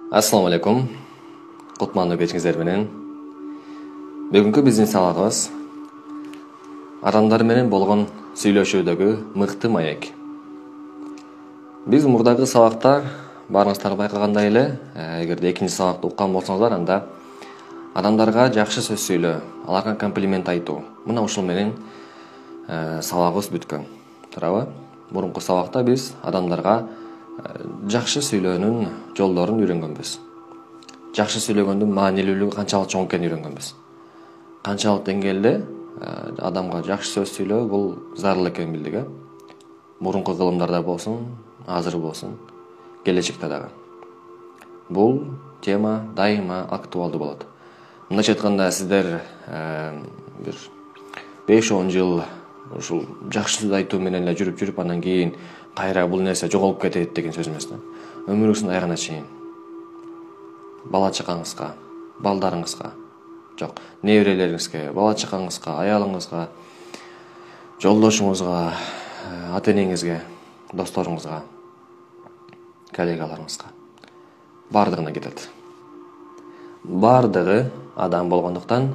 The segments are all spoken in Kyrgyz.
Assalamu alaikum. Кутмандуу кечиңиздер менен. Бүгүнкү биздин сабагыбыз адамдар менен болгон сүйлөшүүдөгү мыкты маек. Биз мурдагы сабакта барыңыздар байкагандай эле, эгерде экинчи сабакты уккан болсоңуздар, анда адамдарга жакшы сөз сүйлөө, аларга комплимент айтуу. Мына ушул менен сабагыбыз бүткөн. Туурабы? Мурунку сабакта биз адамдарга жакшы сүйлөөнүн жолдорун үйрөнгөнбүз. Жакшы сүйлөгөндүн маанилүүлүгү канчалык чоң экенин үйрөнгөнбүз. Канчалык деңгээлде адамга жакшы сөз сүйлөө бул зарыл экенин билдик. Мурунку кылымдарда болсун, азыр болсун, келечекте дагы. Бул тема дайыма актуалдуу болот. Мындайча айтканда, сиздер бир 5-10 жыл ушул жакшы сөз айтуу менен эле жүрүп, андан кийин кайра бул нерсе жоголуп кетет деген сөз эмес да. Өмүрүңүздүн аягына чейин бала чакаңызга, балдарыңызга, жок, неберелериңизге, бала чакаңызга, аялыңызга, жолдошуңузга, ата-энеңизге, досторуңузга, коллегаларыңызга бардыгына кетет. Бардыгы адам болгондуктан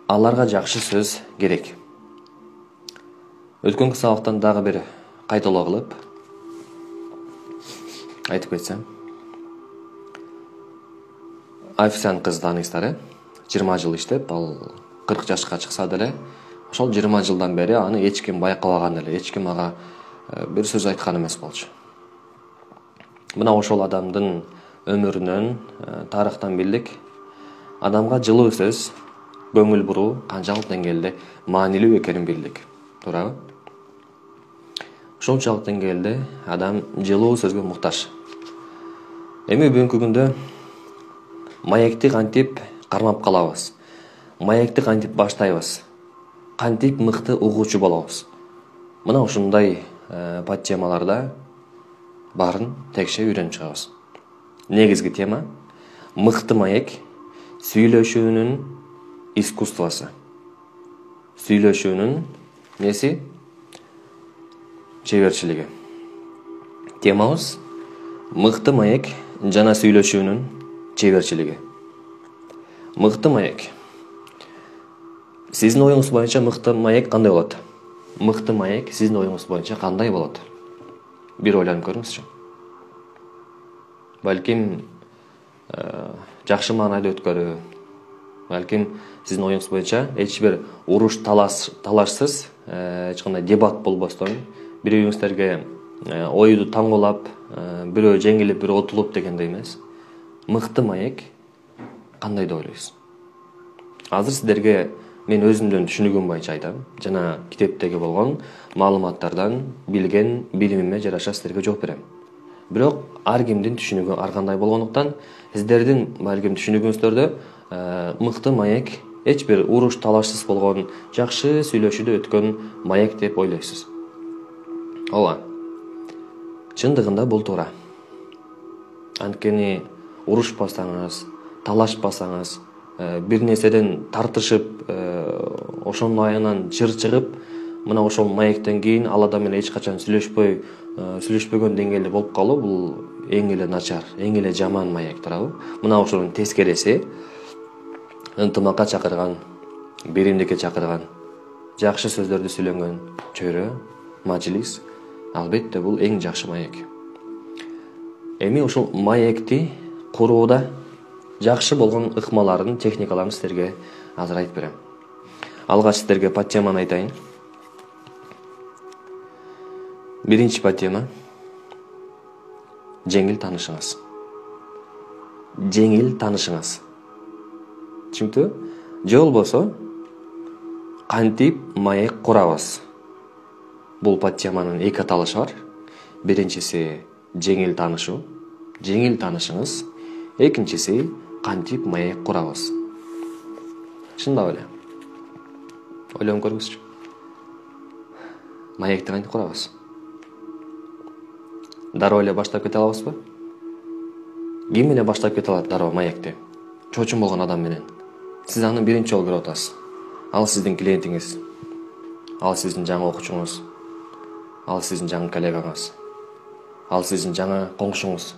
аларга жакшы сөз керек. Өткөнкү сабактан дагы бир кайталоо кылып айтып кетсем. Официант кыз таанысыздар, 20 жыл иштеп, ал 40 жашка чыкса деле, ошол 20 жылдан бери аны эч ким байкабаган эле, эч ким ага бир сөз айткан эмес болчу. Мына ошол адамдын өмүрүнөн, тарыхтан билдик, адамга жылуу сөз, көңүл буруу канчалык деңгээлде маанилүү экенин билдик. Туурабы? Ошончалык деңгээлде адам жылуу сөзгө муктаж. Эми бүгүнкү күндө маекти кантип кармап калабыз? Маекти кантип баштайбыз? Кантип мыкты угуучу болобуз? Мына ушундай подтемаларда баарын текшеп үйрөнүп чыгабыз. Негизги тема мыкты маек сүйлөшүүнүн искусствосу. Сүйлөшүүнүн неси? Чеберчилиги. Темабыз мыкты маек жана сүйлөшүүнүн чеберчилиги. Мыкты маек. Сиздин оюңуз боюнча мыкты маек кандай болот? Мыкты маек сиздин оюңуз боюнча кандай болот? Бир ойлонуп көрүңүзчү. Балким жакшы маанайда өткөрүү, балким сиздин оюңуз боюнча эч бир уруш талашсыз, эч кандай дебат болбостон, бирөөңүздөргө ойду таңуулап, бирөө жеңилип, бирөө утулуп дегендей эмес. Мыкты маек кандай деп ойлойсуз? Азыр сиздерге мен өзүмдүн түшүнүгүм боюнча айтам, жана китептеги болгон маалыматтардан билген билимиме жараша сиздерге жооп берем. Бирок ар кимдин түшүнүгү ар кандай болгондуктан, сиздердин балким түшүнүгүңүздөрдө мыкты маек эч бир уруш талашсыз болгон, жакшы сүйлөшүүдө өткөн маек деп ойлойсуз. Ооба. Чындыгында бул туура. Анткени урушпасаңыз, талашпасаңыз, бир нерседен тартышып, ошонун аягынан чыр чыгып, мына ошол маектен кийин ал адам менен эч качан сүйлөшпөгөн деңгээлде болуп калуу, бул эң эле начар, эң эле жаман маек, туурабы? Мына ошонун тескериси ынтымакка чакырган, беримдикке чакырган, жакшы сөздөрдү сүйлөнгөн чөйрө, мажлис, албетте бул эң жакшы маек. Эми ушул маекти курууда жакшы болгон ыкмаларын, техникаларын сиздерге азыр айтып берем. Алгач сиздерге подтеманы айтайын. Биринчи подтема жеңил таанышыңыз. Жеңил таанышыңыз. Түшүнүктүү? Же болбосо кантип маек курабыз? Бул подтеманын эки аталышы бар. Биринчиси жеңил таанышуу, жеңил таанышыңыз. Экинчиси кантип маек курабыз. Чындап эле. Ойлонуп көрүңүзчү. Маекти кантип курабыз? Дароо эле баштап кете алабызбы? Ким менен баштап кете алат дароо маекти? Чоочун болгон адам менен. Сиз аны биринчи жолу көрүп атасыз. Ал сиздин клиентиңиз. Ал сиздин жаңы окуучуңуз. Ал сиздин жаңы коллегаңыз. Ал сиздин жаңы коңшуңуз.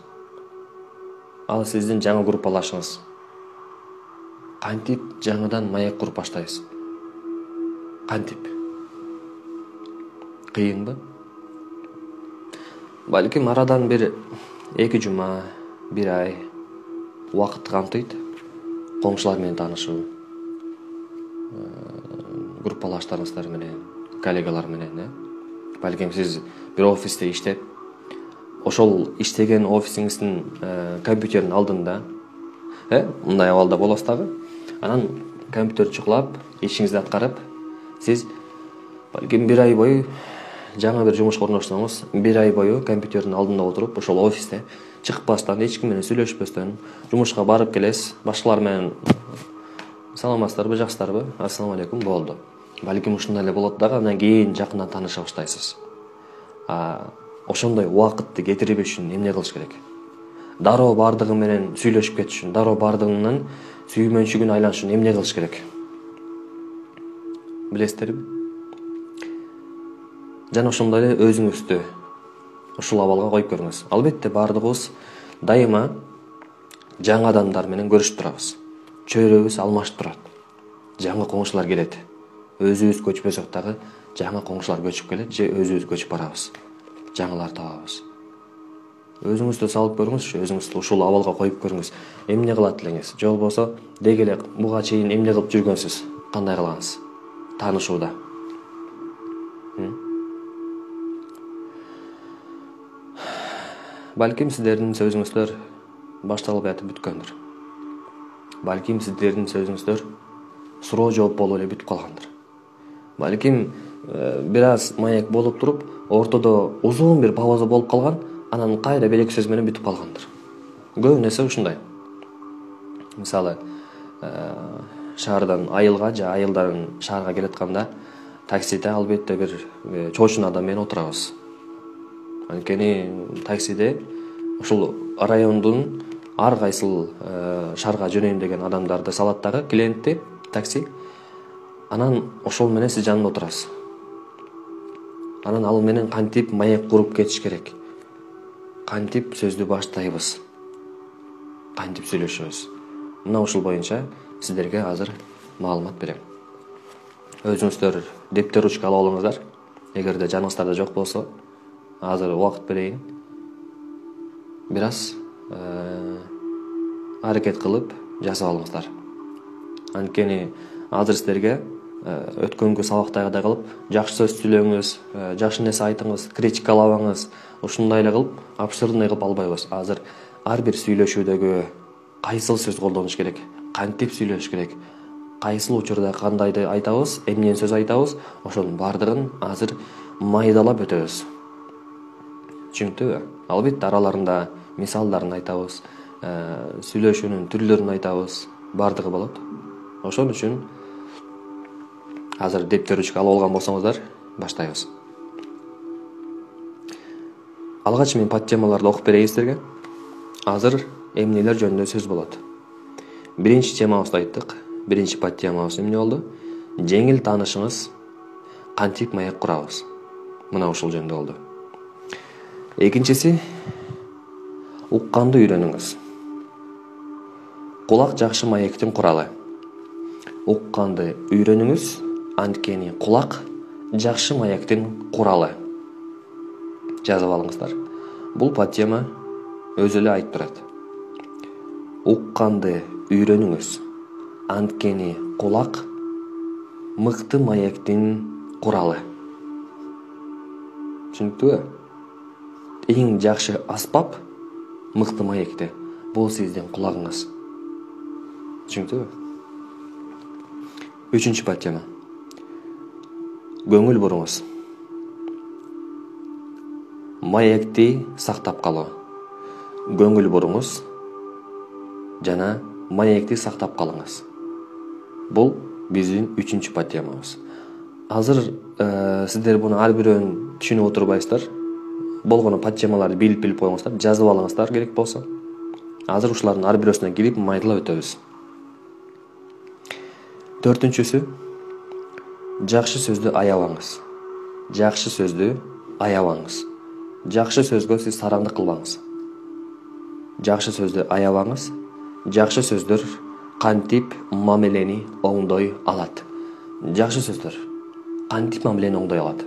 ал сиздин жаңы группалашыңыз. Кантип жаңыдан маек куруп баштайсыз? Кантип? Кыйынбы? Балким арадан бир 2 жума, 1 ай убакыт камтыйт. Коңшулар менен таанышуу, группалаштарыңыздар менен, коллегалар менен, Балким сиз бир офисте иштеп, ошол иштеген офисиңиздин компьютердин алдында, мындай абалда болосуз дагы. Анан компьютер чукулап, ишиңизди аткарып, сиз балким 1 ай бою жаңы бир жумушка орноштуңуз, 1 ай бою компьютердин алдында отуруп, ошол офисте чыкпастан, эч ким менен сүйлөшпөстөн жумушка барып келесиз, башкалар менен саламатсыздарбы, жакшысыздарбы, ассаламу алейкум, болду. Балким ушундай эле болот дагы, андан кийин жакындан тааныша баштайсыз. Ошондой убакытты кетирбеш үчүн эмне кылыш керек? Дароо бардыгы менен сүйлөшүп кетиш үчүн, дароо бардыгынан сүймөнчүгүн айланыш үчүн эмне кылыш керек? Билесиздерби? Жана ошондой эле өзүңүздү ушул абалга коюп көрүңүз. Албетте бардыгыбыз дайыма жаңы адамдар менен көрүшүп турабыз. Чөйрөбүз алмашып турат. Жаңы коңшулар келет. Өзүбүз көчпөсөк дагы жаңы коңшулар көчүп келет же өзүбүз көчүп барабыз. Жаңылар табабыз. Өзүңүздү салып көрүңүз, өзүңүздү ушул абалга коюп көрүңүз. Эмне кылат элеңиз? Же болбосо деги эле буга чейин эмне кылып жүргөнсүз? Кандай кылгансыз? Таанышууда. Балким сиздердин сөзүңүздөр башталып атып бүткөндүр. Балким сиздердин сөзүңүздөр суроо жооп болуп эле бүтүп калгандыр. Балким бир аз маек болуп туруп, ортодо узун бир пауза болуп калган, анан кайра бир эки сөз менен бүтүп калгандыр. Көбүнесе ушундай. Мисалы, шаардан айылга же айылдан шаарга келатканда таксиде албетте бир чоочун адам менен отурабыз. Анткени таксиде ушул райондун ар кайсыл шаарга жөнөйм деген адамдарды салат дагы, клиентти такси. Анан ошол менен сиз жанында отурасыз. Анан ал менен кантип маек куруп кетиш керек? Кантип сөздү баштайбыз? Кантип сүйлөшөбүз? Мына ушул боюнча сиздерге азыр маалымат берем. Өзүңүздөр дептер, ручка алып алыңыздар. Эгерде жаныңыздарда жок болсо, азыр убакыт берейин. Бир аз аракет кылып жасап алыңыздар. Анткени азыр сиздерге өткөнгү сабактагыдай кылып жакшы сөз сүйлөңүз, жакшы нерсе айтыңыз, критикалабаңыз, ушундай эле кылып абсурдный кылып албайбыз. Азыр ар бир сүйлөшүүдөгү кайсыл сөз колдонуш керек, кантип сүйлөш керек, кайсыл учурда кандайды айтабыз, эмнени сөз айтабыз, ошонун бардыгын азыр майдалап өтөбүз. Түшүнүктүбү? Албетте араларында мисалдарын айтабыз, сүйлөшүүнүн түрлөрүн айтабыз, бардыгы болот. Ошон үчүн азыр дептер, ручка алып алган болсоңуздар, баштайбыз. Алгач мен подтемаларды окуп берейин сиздерге. Азыр эмнелер жөнүндө сөз болот. Биринчи темабызды айттык. Биринчи подтемабыз эмне болду? Жеңил таанышыңыз, кантип маек курабыз. Мына ушул жөнүндө болду. Экинчиси, укканды үйрөнүңүз. Кулак жакшы маектин куралы. Укканды үйрөнүңүз, анткени кулак жакшы маектин куралы. Жазып алыңыздар. Бул подтема өзү эле айтып турат. Укканды үйрөнүңүз, анткени кулак мыкты маектин куралы. Түшүнүктүбү? Эң жакшы аспап мыкты маекте. Бул сиздин кулагыңыз. Түшүнүктүбү? Үчүнчү подтема. Көңүл буруңуз. Маекти сактап калуу. Көңүл буруңуз жана маекти сактап калыңыз. Бул биздин үчүнчү подтемабыз. Азыр сиздер буну ар бирөөнү түшүнүп отурбайсыздар. Болгону подтемаларды билип коюңуздар, жазып алыңыздар керек болсо. Азыр ушулардын ар бирөөсүнө кирип майдалап өтөбүз. Төртүнчүсү, жакшы сөздү аябаңыз. Жакшы сөздү аябаңыз. Жакшы сөзгө сиз сараңдык кылбаңыз. Жакшы сөздү аябаңыз. Жакшы сөздөр кантип мамилени оңдой алат. Жакшы сөздөр кантип мамилени оңдой алат.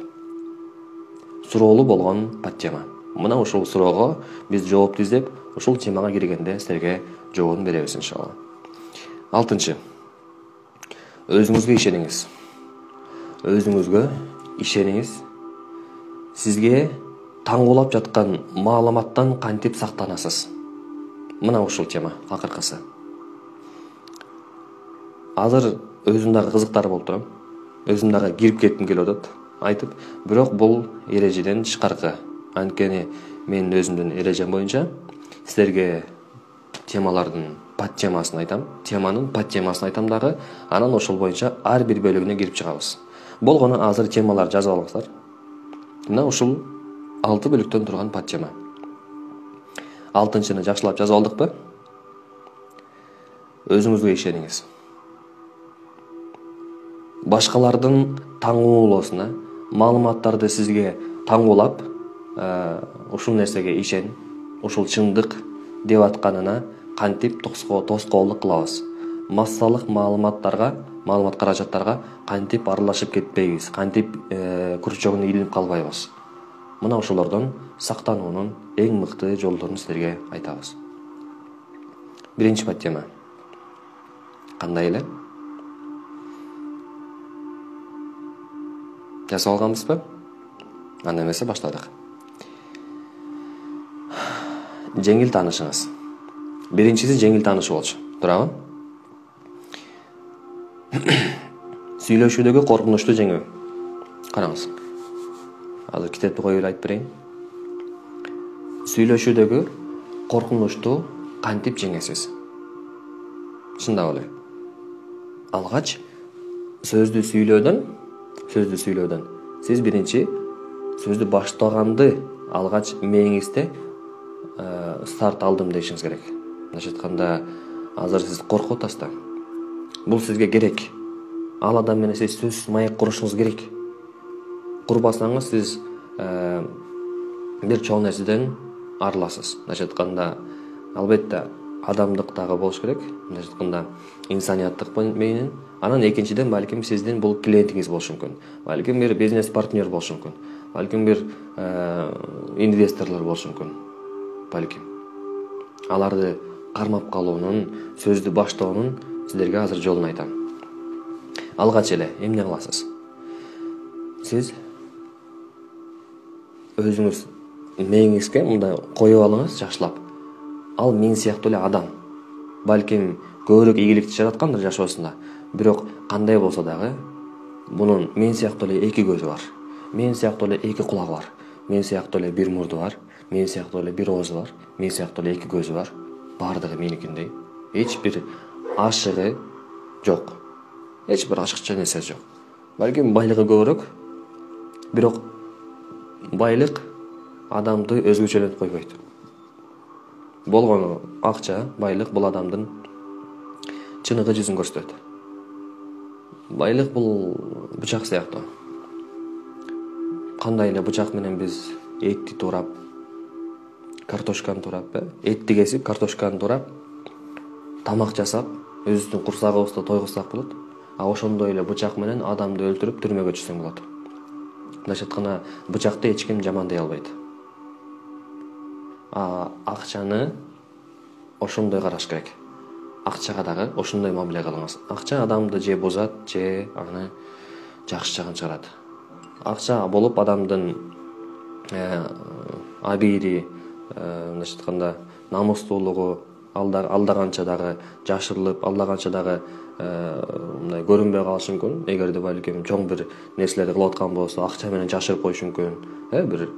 Суроолуу болгон подтема. Мына ушул суроого биз жоопту издеп, ушул темага киргенде силерге жообун беребиз иншалла. 6. Өзүңүзгө ишениңиз. Өзүңүзгө ишениңиз. Сизге таңгуулап жаткан маалыматтан кантип сактанасыз? Мына ушул тема акыркысы. Азыр өзүм дагы кызыктар болуп турам. Өзүм дагы кирип кетким келип атат, айтып, бирок бул эрежеден тышкаркы. Анткени мен өзүмдүн эрежем боюнча силерге темалардын подтемасын айтам, теманын подтемасын айтам дагы, анан ошол боюнча ар бир бөлүгүнө кирип чыгабыз. Болгону азыр темалар жазып алыңыздар. Мына ушул 6 бөлүктөн турган подтема. 6-чыны жакшылап жазып алдыкпы? Өзүңүзгө ишениңиз. Башкалардын таңгуулоосуна, маалыматтарды сизге таңгуулап, ушул нерсеге ишен, ушул чындык деп атканына кантип тоскоолдук кылабыз. Массалык маалымат каражаттарга кантип аралашып кетпейбиз, кантип күрчөгүнө илинип калбайбыз. Мына ошолордон сактануунун эң мыкты жолдорун силерге айтабыз. Биринчи подтема. Кандай эле? Жазып алганбызбы? Анда эмесе баштадык. Жеңил таанышыңыз. Биринчиси жеңил таанышуу болчу. Туурабы? Сүйлөшүүдөгү коркунучту жеңүү. Караңыз. Азыр китепти коюп айтып берейин. Сүйлөшүүдөгү коркунучту кантип жеңесиз? Чындап эле. Алгач сөздү сүйлөөдөн сиз биринчи сөздү баштаганды алгач мээңизде старт алдым дешиңиз керек. Мындайча айтканда, азыр сиз коркуп атасыз да. Бул сизге керек. Ал адам менен сиз сөз маек курушуңуз керек. Курбасаңыз сиз бир чоң нерседен арыласыз. Мындайча айтканда, албетте адамдык дагы болуш керек. Мындайча айтканда, инсанияттык менен. Анан экинчиден балким сиздин бул клиентиңиз болушу мүмкүн. Балким бир бизнес партнер болушу мүмкүн. Балким бир инвесторлор болушу мүмкүн. Балким. Аларды кармап калуунун, сөздү баштоонун силерге азыр жолун айтам. Алгач эле эмне кыласыз? Сиз өзүңүз мээңизге мындай коюп алыңыз жакшылап. Ал мен сыяктуу эле адам. Балким көбүрөөк ийгиликти жараткандыр жашоосунда. Бирок кандай болсо дагы, бунун мен сыяктуу эле эки көзү бар. Мен сыяктуу эле эки кулагы бар. Мен сыяктуу эле бир мурду бар. Мен сыяктуу эле бир оозу бар. Мен сыяктуу эле эки көзү бар. Бардыгы меникиндей. Эч бир ашыгы жок. Эч бир ашыкча нерсе жок. Балким байлыгы көбүрөөк. Бирок байлык адамды өзгөчөлөнүп койбойт. Болгону акча, байлык бул адамдын чыныгы жүзүн көрсөтөт. Байлык бул бычак сыяктуу. Кандай эле бычак менен биз этти туурап, картошканы туурап, этти кесип, картошканы туурап, тамак жасап, өзүбүздүн курсагыбызды тойгузсак болот. Ошондой эле бычак менен адамды өлтүрүп түрмөгө түшсөң болот. Мындайча айтканда, бычакты эч ким жамандай албайт. Акчаны ошондой караш керек. Акчага дагы ошондой мамиле кылыңыз. Акча адамды же бузат, же аны жакшы жагын чыгарат. Акча болуп адамдын абийири, мындайча айтканда, намустуулугу алдаганча дагы жашырылып, алдаганча дагы мындай көрүнбөй калышы мүмкүн. Эгерде балким чоң бир нерселерди кылып аткан болсо, акча менен жашырып коюшу мүмкүн. Бир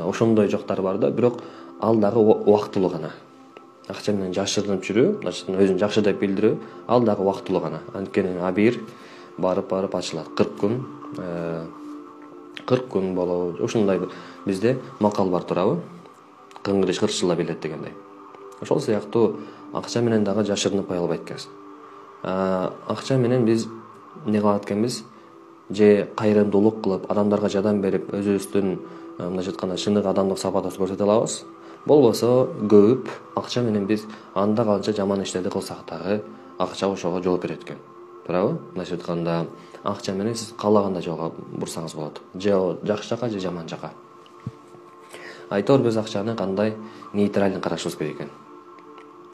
ошондой жоктар бар да, бирок ал дагы убактылуу гана. Акча менен жашырынып жүрүү, өзүн жакшы деп билдирүү, ал дагы убактылуу гана. Анткени абийир барып ачылат. 40 күн болобу. Ушундай бизде макал бар турабы? Кыңгырыш кырчыла билет дегендей. Ошол сыяктуу акча менен дагы жашырынып кое албайт экенбиз. Акча менен биз эмне кылат экенбиз? Же кайрымдуулук кылып, адамдарга жардам берип, өзүбүздүн мындайча айтканда чыныгы адамдык сапатыбызды көрсөтө алабыз. Болбосо көп акча менен биз анда канча жаман иштерди кылсак дагы акча ошого жооп берет экен. Туурабы? Мындайча айтканда, акча менен сиз каалагандай жолго бурсаңыз болот. Же жакшы жака, же жаман жака. Айтор биз акчаны кандай нейтралдын карашыбыз керек экен.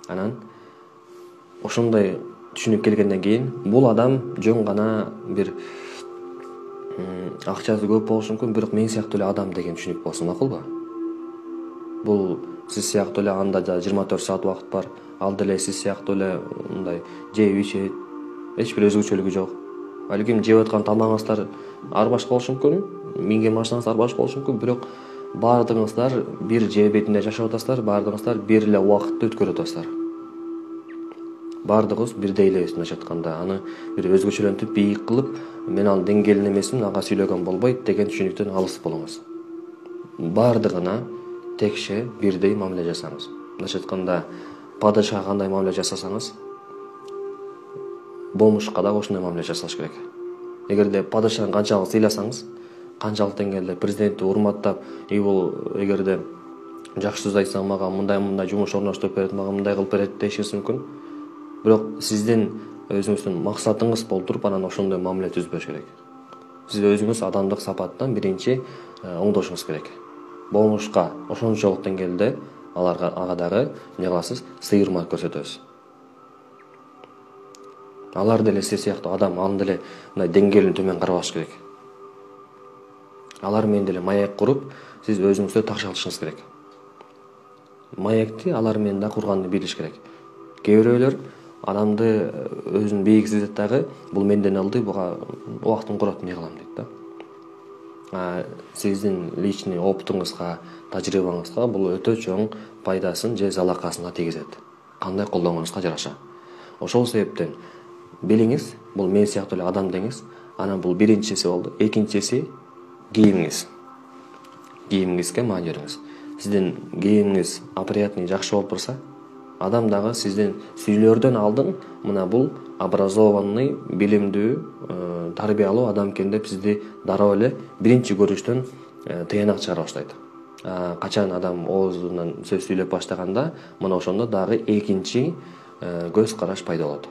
Анан ошондой түшүнүп келгенден кийин бул адам жөн гана бир акчасы көп болушу мүмкүн, бирок мен сыяктуу эле адам деген түшүнүк болсо макулбу? Бул сиз сыяктуу эле анда да 24 саат убакыт бар. Ал деле сиз сыяктуу эле мындай жеп ичет, эч бир өзгөчөлүгү жок. Балким жеп аткан тамагыңыздар ар башка болушу мүмкүн, минген машинаңыз ар башка болушу мүмкүн, бирок баардыгыңыздар бир жер бетинде жашап атасыздар, баардыгыңыздар бир эле убакытты өткөрүп атасыздар. Баардыгыбыз бирдей элебиз мындайча айтканда. Аны бир өзгөчөлөнтүп, бийик кылып, мен анын деңгээлин эмесмин, ага сүйлөгөн болбойт деген түшүнүктөн алыс болуңуз. Баардыгына текше бирдей мамиле жасаңыз. Мындайча айтканда, падышага кандай мамиле жасасаңыз, болмушка да ошондой мамиле жасаш керек. Эгерде падышаны канчалык сыйласаңыз, канчалык деңгээлде президентти урматтап, бул эгерде жакшы сөз айтсаң мага мындай жумуш орноштуруп берет, мага мындай кылып берет дешиңиз мүмкүн. Бирок сиздин өзүңүздүн максатыңыз болтуруп, анан ошондой мамиле түзбөш керек. Сиз өзүңүз адамдык сапаттан биринчи оңдошуңуз керек. Болмушка ошончолук деңгээлде ага дагы эмне кыласыз? Сыйырма көрсөтөсүз. Алар деле сиз сыяктуу адам, анын деле мындай деңгээлин төмөн карабаш керек. Алар менен деле маяк куруп, сиз өзүңүздү такшалтышыңыз керек. Маекти алар менен да курганды билиш керек. Кээ бирөөлөр адамды өзүн бийик сезет дагы, бул менден алды, буга убактын курат, эмне кылам дейт да. Сиздин личный опытыңызга, тажрыйбаңызга бул өтө чоң пайдасын же залакасын тийгизет. Кандай колдонгонуңузга жараша. Ошол себептен билиңиз, бул мен сыяктуу эле адам деңиз. Анан бул биринчиси болду. Экинчиси кийимиңиз. Кийимиңизге маани бериңиз. Сиздин кийимиңиз опрятный, жакшы болуп турса, адам дагы сиздин сүйлөрдөн алдын мына бул образованный, билимдүү, тарбиялуу адам экен деп сизди дароо эле биринчи көрүштөн тыянак чыгара баштайт. Качан адам оозунан сөз сүйлөп баштаганда, мына ошондо дагы экинчи көз караш пайда болот.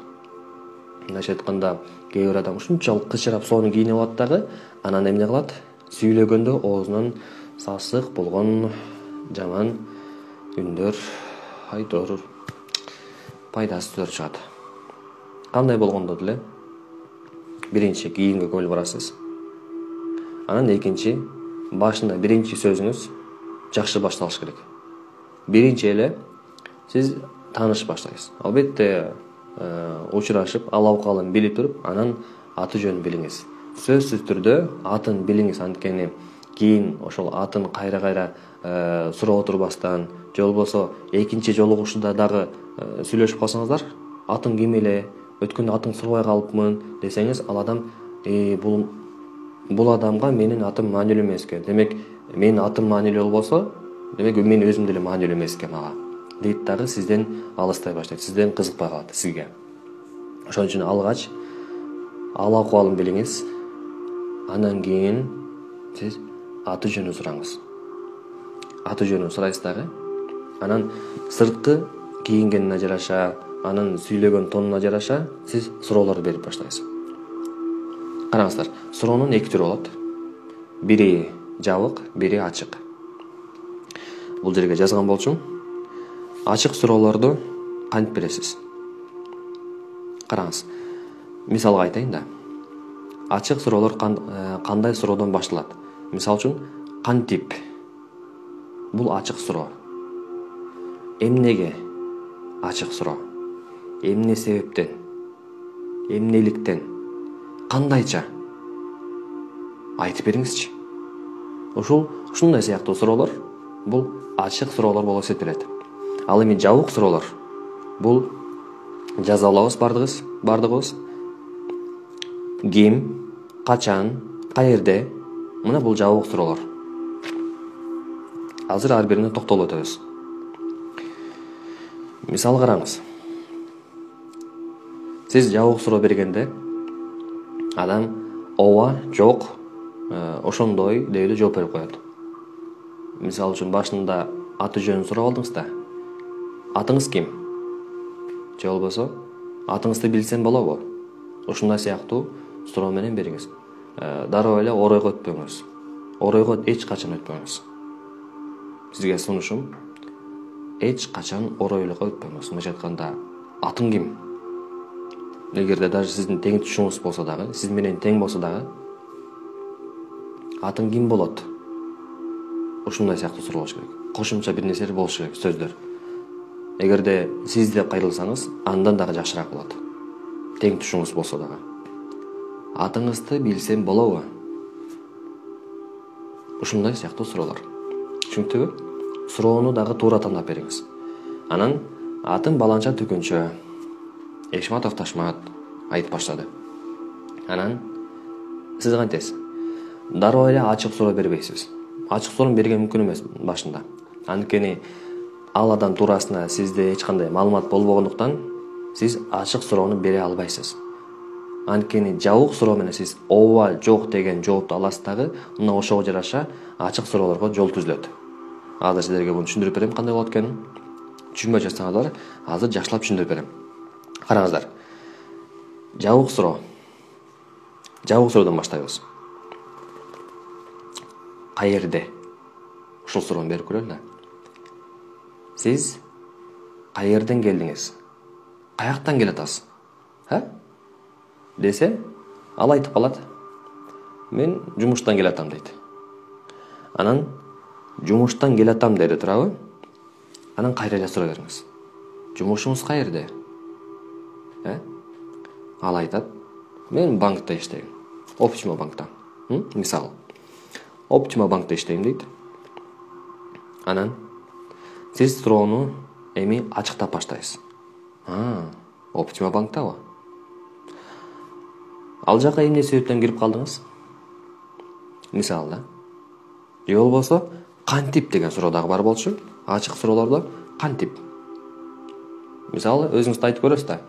Мындайча айтканда, кээ бир адам ушунчалык кычырап сонун кийинип алат дагы, анан эмне кылат? Сүйлөгөндө оозунан сасык болгон жаман үндөр, айтор, пайдасыз сөздөр чыгат. Кандай болгондо деле биринчи кийимге көңүл барасыз. Анан экинчи, башында биринчи сөзүңүз жакшы башталыш керек. Биринчи эле сиз тааныш баштайсыз. Албетте учурашып, ал-абкалын билип туруп, анан аты жөнүн билиңиз. Сөзсүз түрдө атын билиңиз, анткени кийин ошол атын кайра-кайра сурап отурбастан, же болбосо экинчи жолугушууда дагы сүйлөшүп калсаңыздар, атын ким эле, өткөндө атын сурабай калыпмын десеңиз, ал адам бул адамга менин атым маанилүү эмес экен. Демек, менин атым маанилүү болбосо, демек мен өзүм деле маанилүү эмес экен мага. Дейт дагы сизден алыстай баштайт, сизден кызыкпай калат сизге. Ошон үчүн алгач ал-акыбалын билиңиз. Андан кийин сиз аты жөнүн сураңыз. Аты жөнүн сурайсыз дагы. Анан сырткы кийингенине жараша, анын сүйлөгөн тонуна жараша сиз суроолорду берип баштайсыз. Караңыздар, суроонун эки түрү болот. Бири жабык, бири ачык. Бул жерге жазган болчумун. Ачык суроолорду кантип бересиз? Караңыз. Мисалга айтайын да. Ачык суроолор кандай суроодон башталат? Мисал үчүн, кантип? Бул ачык суроо. Эмнеге? Ачык суроо. Эмне себептен? Эмнеликтен? Кандайча? Айтып бериңизчи. Ушундай сыяктуу суроолор бул ачык суроолор болуп эсептелет. Ал эми жабык суроолор бул жаза алабыз бардыгыбыз. Ким, качан, каерде? Мына бул жабык суроолор. Азыр ар бирине токтолуп өтөбүз. Мисал караңыз. Сиз жабык суроо бергенде адам ооба, жок, ошондой деп эле жооп берип коет. Мисал үчүн башында аты жөнүн сурап алдыңыз да. Атыңыз ким? Же болбосо атыңызды билсем болобу? Ушундай сыяктуу суроо менен бериңиз. Дароо эле оройго өтпөңүз. Оройго эч качан өтпөңүз. Сизге сунушум, эч качан оройлукка өтпөңүз. Мындайча айтканда, атың ким? Эгерде даже сиздин тең түшүңүз болсо дагы, сиз менен тең болсо дагы, атың ким болот? Ушундай сыяктуу суроо болуш керек. Кошумча бир нерсе болуш керек, сөздөр. Эгерде сиз деп кайрылсаңыз, андан дагы жакшыраак болот. Тең түшүңүз болсо дагы. Атыңызды билсем болобу? Ушундай сыяктуу суроолор. Түшүнүктүбү? Суроону дагы туура тандап бериңиз. Анан атым баланча түкүнчө, Эшматов Ташмат айтып баштады. Анан сиз кантесиз? Дароо эле ачык суроо бербейсиз. Ачык суроо берген мүмкүн эмес башында. Анткени ал адам туурасында сизде эч кандай маалымат болбогондуктан сиз ачык суроону бере албайсыз. Анткени жабык суроо менен сиз ооба, жок деген жоопту аласыз дагы, мына ошого жараша ачык суроолорго жол түзүлөт. Азыр силерге буну түшүндүрүп берем кандай болот экенин. Түшүнбөй жатсаңыздар, азыр жакшылап түшүндүрүп берем. Караңыздар. Жабык суроо. Жабык суроодон баштайбыз. Каерде? Ушул суроону берип көрөлү да. Сиз каерден келдиңиз? Каяктан келатасыз? Десе, ал айтып калат. Мен жумуштан келатам дейт. Анан жумуштан келатам деди турабы? Анан кайра эле суроо бериңиз. Жумушуңуз каерде? Ал айтат. Мен банкта иштейм. Общий банкта. Мисалы. Общий банкта иштейм дейт. Анан сиз суроону эми ачыктап баштайсыз. Общий банктабы? Ал жака эмне себептен кирип калдыңыз? Мисалы да. Же болбосо кантип деген суроо дагы бар болчу. Ачык суроолордо кантип. Мисалы, өзүңүз айтып көрөсүз да.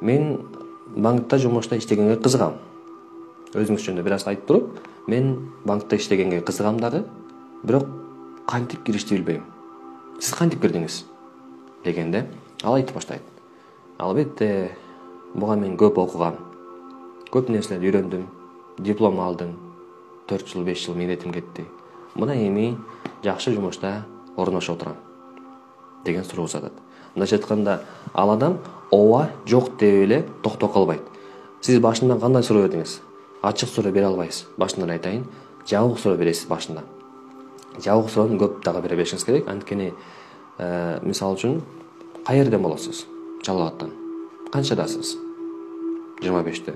Мен банкта жумушта иштегенге кызыгам. Өзүңүз жөнүндө бир аз айтып туруп, мен банкта иштегенге кызыгам дагы, бирок кантип киришти билбейм. Сиз кантип кирдиңиз? Дегенде, ал айтып баштайт. Албетте, буга мен көп окугам. Көп нерселерди үйрөндүм, диплом алдым. 4 жыл, 5 жыл мейнетим кетти. Мына эми жакшы жумушта орношуп отурам. Деген суроо узатат. Мындайча айтканда, ал адам ооба, жок деп эле токтоп калбайт. Сиз башында кандай суроо бердиңиз? Ачык суроо бере албайсыз. Башында айтайын, жабык суроо бересиз башында. Жабык суроону көп дагы бере беришиңиз керек. Анткени, мисалы үчүн, каерден болосуз? Жалал Абадтан. Канчадасыз? 25-те.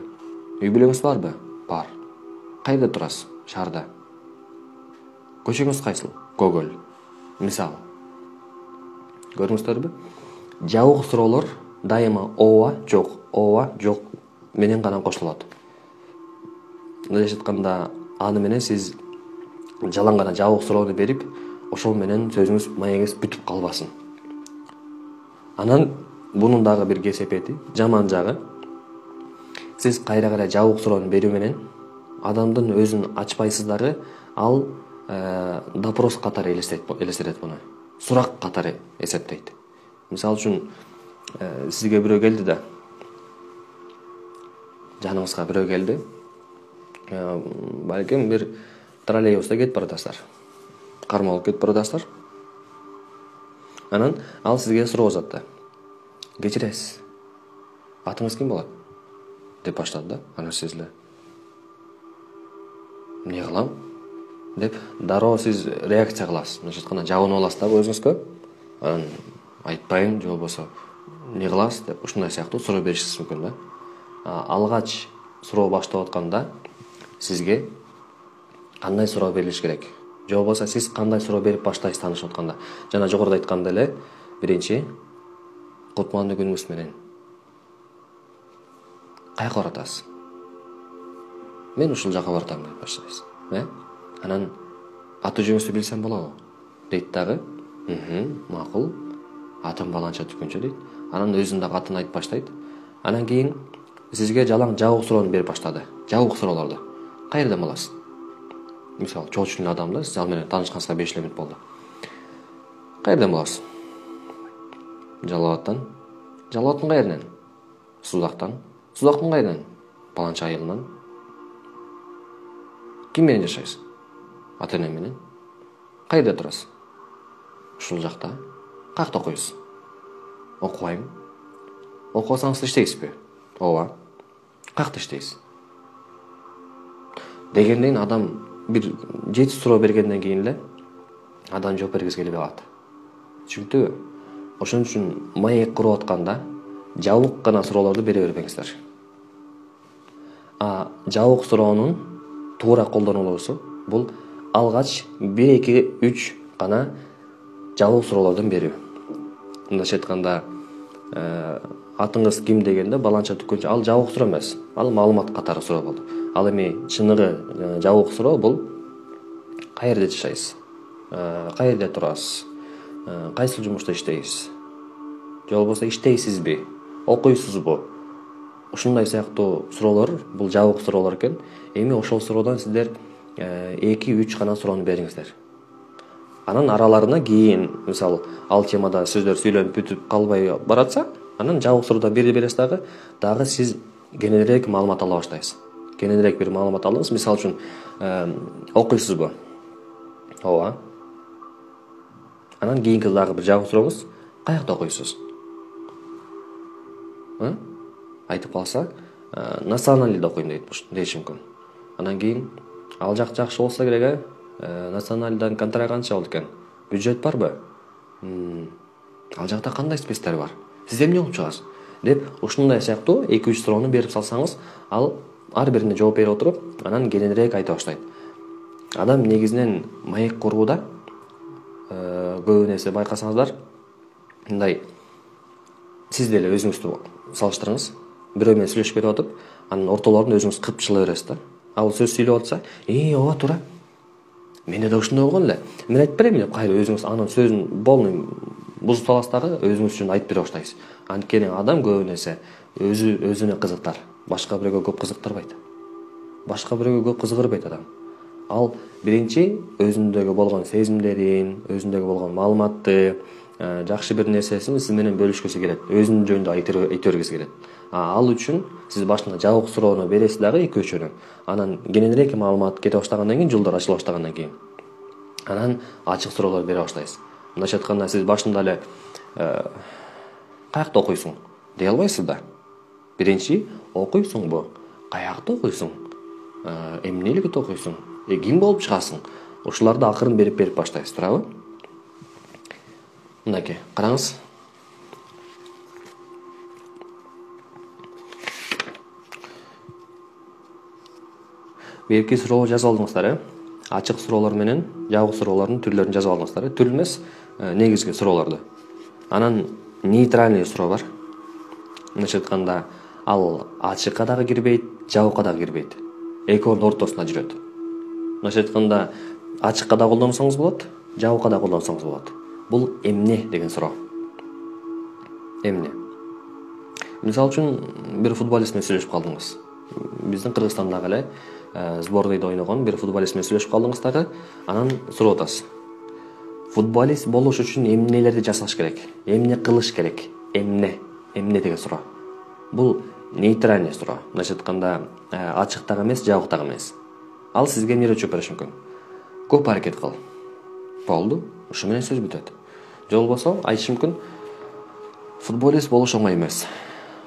Үй бүлөңүз барбы? Бар. Кайерде турасыз? Шаарда. Көчөгүңүз кайсыл? Көгөл. Мисалы. Көрдүңүздөрбү? Жабык суроолор дайыма ооба, жок менен гана кошулат. Мындайча айтканда, аны менен сиз жалаң гана жабык суроону берип, ошол менен сөзүңүз, маегиңиз бүтүп калбасын. Анан бунун дагы бир кесепети, жаман жагы, сиз кайра жабык суроону берүү менен адамдын өзүн ачпайсыз дагы, ал допрос катары элестетет буну. Сурак катары эсептейт. Мисалы үчүн, сизге бирөө келди да, жаныңызга бирөө келди. Балким бир троллейбуста кетип баратасыздар. Кармалып кетип баратасыздар. Анан ал сизге суроо узатты. Кечиресиз. Атыңыз ким болот? Деп баштады да. Анан сиз эле эмне кылам? Деп дароо сиз реакция кыласыз. Мындайча айтканда, жабынып аласыз да өзүңүзгө. Анан айтпайм, же болбосо эмне кыласыз деп ушундай сыяктуу суроо беришиңиз мүмкүн да. Алгач суроо баштап атканда сизге кандай суроо берилиш керек? Же болбосо сиз кандай суроо берип баштайсыз таанышып атканда? Жана жогоруда айткандай эле, биринчи кутмандуу күнүңүз менен. Каяка баратасыз? Мен ушул жака баратам деп баштайсыз. Анан аты жөнүңүздү билсем болобу? Дейт дагы. Макул. Атым баланча түкүнчө дейт. Анан өзүнүн дагы атын айтып баштайт. Анан кийин сизге жалаң жабык суроону берип баштады. Жабык суроолорду. Каерден боласыз? Мисалы, чоочун адам да, сиз ал менен таанышканыңызга 5 минут болду. Кайерден буласыз? Жалал абадтан. Жалал абадтын кайеринен? Сузактан. Сузактын кайеринен? Баланча айылынан. Ким менен жашайсыз? Ата эне менен. Кайерде турасыз? Ушул жакта. Каякта окуйсуз? Окубайм. Окубасаңыз иштейсизби? Ооба. Каякта иштейсиз? Дегенден адам бир 7 суроо бергенден кийин эле адам жооп бергиси келбей калат. Түшүнүктүбү? Ошон үчүн маек куруп атканда жабык гана суроолорду бере бербеңиздер. Жабык суроонун туура колдонулуусу бул алгач 1, 2, 3 гана жабык суроолордун берүү. Мындайча айтканда, атыңыз ким дегенде баланча түккөнчө ал жабык суроо эмес, ал маалымат катары суроо болду. Ал эми чыныгы жабык суроо бул каерде жашайсыз? Каерде турасыз? Кайсы жумушта иштейсиз? Же болбосо иштейсизби? Окуйсузбу? Ушундай сыяктуу суроолор бул жабык суроолор экен. Эми ошол суроодон сиздер 2-3 гана суроону бериңиздер. Анан араларына кийин, мисалы, ал темада сөздөр сүйлөнүп бүтүп калбай баратса, анан жабык суроодан бересиз дагы сиз кененирээк маалымат ала баштайсыз. Кененирээк бир маалымат алыңыз. Мисалы үчүн, окуйсузбу? Ооба. Анан кийинки дагы бир жабык сурооңуз, каякта окуйсуз? Айтып калса, националдыда окуйм дейиш мүмкүн. Анан кийин ал жак жакшы болсо керек, националдын контракты канча болду экен? Бюджет барбы? Ал жакта кандай спецтер бар? Сиз эмне окуп чыгасыз? Деп ушундай сыяктуу 2-3 суроону берип салсаңыз, ал ар бирине жооп берип отуруп, анан кененирээк айта баштайт. Адам негизинен маек курууда көп нерсе байкасаңыздар, мындай сиз деле өзүңүздү салыштырыңыз. Бирөө менен сүйлөшүп кетип атып, анын ортолорунда өзүңүз кыпчыла бересиз да. Ал сөз сүйлөп атса, ооба туура. Менде да ушундай болгон эле. Мен айтып берейин деп кайра өзүңүз анын сөзүн полный бузуп саласыз дагы өзүңүз үчүн айтып бере баштайсыз. Анткени адам көп нерсе өзүнө кызыктар, башка бирөөгө көп кызыктырбайт. Башка бирөөгө көп кызыгырбайт адам. Ал биринчи өзүндөгү болгон сезимдерин, өзүндөгү болгон маалыматты, жакшы бир нерсесин сиз менен бөлүшкүсү келет. Өзүнүн жөнүндө айта бергиси келет. Ал үчүн сиз башында жабык суроону бересиз дагы 2-3-өнөн. Анан кененирээк маалымат кете баштагандан кийин, жолдор ачыла баштагандан кийин, анан ачык суроолор бере баштайсыз. Мындайча айтканда, сиз башында эле каякта окуйсуң дей албайсыз да. Биринчи окуйсуңбу? Каякта окуйсуң? Эмнеликти окуйсуң? Ким болуп чыгасың? Ушуларды акырын берип баштайсыз, туурабы? Мынакей, караңыз. Берки суроо жазып алдыңыздар, ачык суроолор менен жабык суроолордун түрлөрүн жазып алдыңыздар. Түр эмес, негизги суроолорду. Анан нейтральный суроо бар. Мындайча айтканда, ал ачыкка дагы кирбейт, жабыкка дагы кирбейт. Экөөнүн ортосунда жүрөт. Мындайча айтканда, ачыкка да колдонсоңуз болот, жабыкка да колдонсоңуз болот. Бул эмне деген суроо. Эмне? Мисалы үчүн, бир футболист менен сүйлөшүп калдыңыз. Биздин Кыргызстандагы эле сборныйда ойногон бир футболист менен сүйлөшүп калдыңыз дагы, анан суроо атасыз. Футболист болуш үчүн эмнелерди жасаш керек? Эмне кылыш керек? Эмне деген суроо. Бул нейтральный суроо. Мындайча айтканда, ачыктагы эмес, жабыктагы эмес. Ал сизге эмне өчүп бериши мүмкүн? Көп аракет кыл. Болду, ушу менен сөз бүтөт. Же болбосо айтышы мүмкүн, футболист болуш оңой эмес.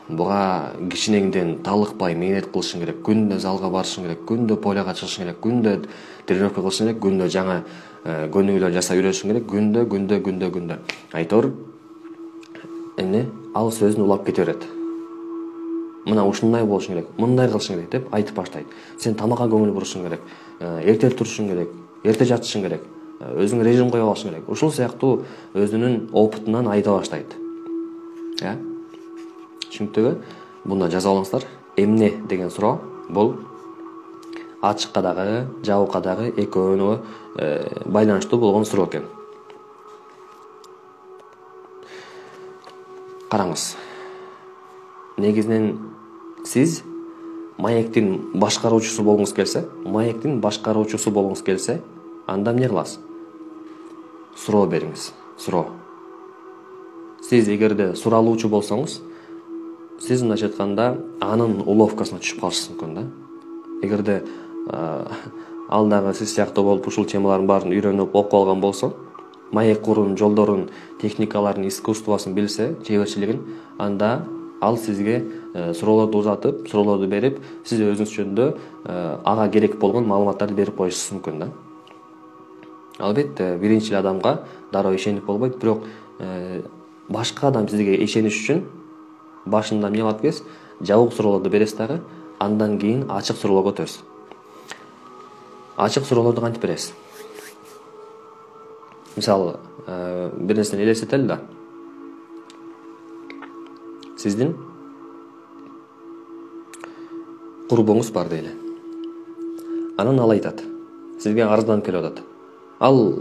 Буга кичинеңден талыкпай мээнет кылышың керек, күндө залга барышың керек, күндө поляга чыгышың керек, күндө тренировка кылышың керек, күндө жаңа көнүгүүлөр жасап үйрөнүшүң керек, күндө. Айтор эмне? Ал сөзүн улап кете берет. Мына ушундай болушуң керек, мындай кылышың керек деп айтып баштайт. Сен тамакка көңүл бурушуң керек, эрте турушуң керек, эрте жатышың керек, өзүң режим коюп алышың керек. Ушул сыяктуу өзүнүн опытынан айта баштайт. Түшүнүктүбү? Буна жазып алыңыздар. Эмне деген суроо бул ачыкка дагы, жабыкка дагы экөөнү байланыштуу болгон суроо экен. Караңыз. Негизинен сиз маектин башкаруучусу болгуңуз келсе, анда эмне кыласыз? Суроо бериңиз. суроо. Сиз эгерде суралуучу болсоңуз, сиз мындайча айтканда анын уловкасына түшүп калышыңыз мүмкүн да. Эгерде ал дагы сиз сыяктуу болуп ушул темалардын баарын үйрөнүп окуп алган болсо, маек куруунун жолдорун, техникаларын, искусствосун билсе, чеберчилигин, анда ал сизге суроолорду узатып, суроолорду берип, сиз өзүңүз жөнүндө ага керек болгон маалыматтарды берип коюшуңуз мүмкүн да. Албетте, биринчи адамга дароо ишенип болбойт, бирок башка адам сизге ишениш үчүн башында эмне кылат экенсиз? Жабык суроолорду бересиз дагы, андан кийин ачык суроолорго өтөсүз. Ачык суроолорду кантип бересиз? Мисалы, бир нерсени элестетели да. Сиздин курбуңуз бар дейли. Анан ал айтат, сизге арызданып келип атат. Ал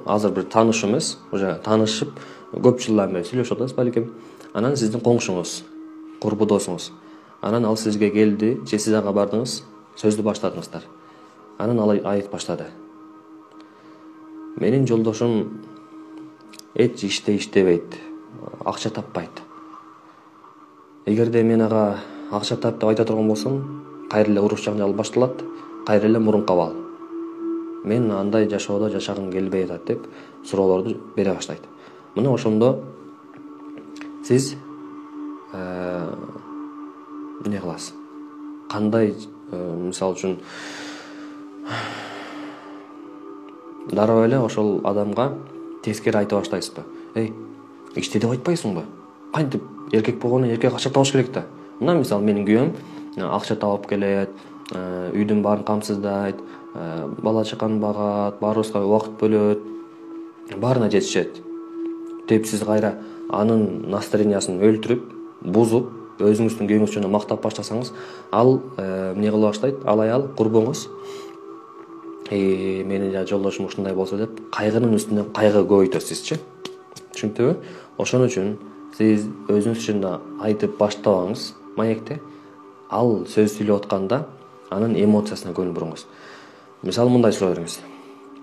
азыр бир тааныш эмес, уже таанышып, көп жылдан бери сүйлөшүп атасыз балким. Анан сиздин коңшуңуз, курбу досуңуз. Анан ал сизге келди, же сиз ага бардыңыз, сөздү баштадыңыздар. Анан ал айтып баштады. Менин жолдошум эч иштебейт, акча таппайт. Эгерде мен ага акча тап деп айта турган болсом, кайра эле уруш жаңжал башталат, кайра эле мурунку абал. Мен андай жашоодо жашагым келбей атат деп суроолорду бере баштайт. Мына ошондо сиз эмне кыласыз? Кандай, мисалы үчүн, дароо эле ошол адамга тескери айта баштайсызбы? Иште деп айтпайсыңбы? Кантип эркек болгондон эркек акча табыш керек да. Мына мисалы менин күйөөм акча табып келет, үйдүн баарын камсыздайт, бала чаканы багат, баарыбызга убакыт бөлөт, баарына жетишет деп сиз кайра анын настроениясын өлтүрүп, бузуп, өзүңүздүн күйөөңүз жөнүндө мактап баштасаңыз, ал эмне кыла баштайт? Ал аял, курбуңуз, менин жолдошум ушундай болсо деп кайгынын үстүнө кайгы көбөйтөсүзчү. Түшүнүктүбү? Ошон үчүн сиз өзүңүз жөнүндө айтып баштабаңыз маекте. Ал сөз сүйлөп атканда анын эмоциясына көңүл буруңуз. Мисалы мындай суроо бериңиз.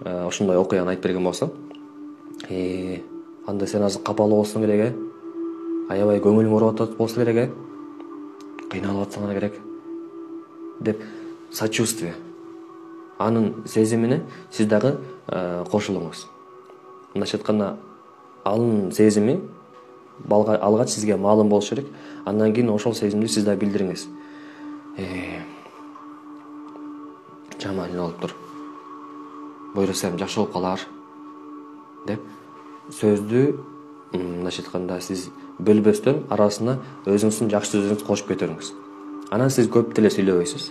Ошондой окуяны айтып берген болсо, анда сен азыр капалуу болсоң керек, аябай көңүлүң ооруп атат болсо керек, кыйналып атсаң керек деп сочувствие, анын сезимине сиз дагы кошулуңуз. Мындайча айтканда, анын сезими алгач сизге маалым болуш керек. Андан кийин ошол сезимди сиз да билдириңиз. Жаман эле болуптур. Буйрусам жакшы болуп калар деп сөздү, мындайча айтканда, сиз бөлбөстөн арасына өзүңүздүн жакшы сөзүңүздү кошуп кетириңиз. Анан сиз көп деле сүйлөбөйсүз.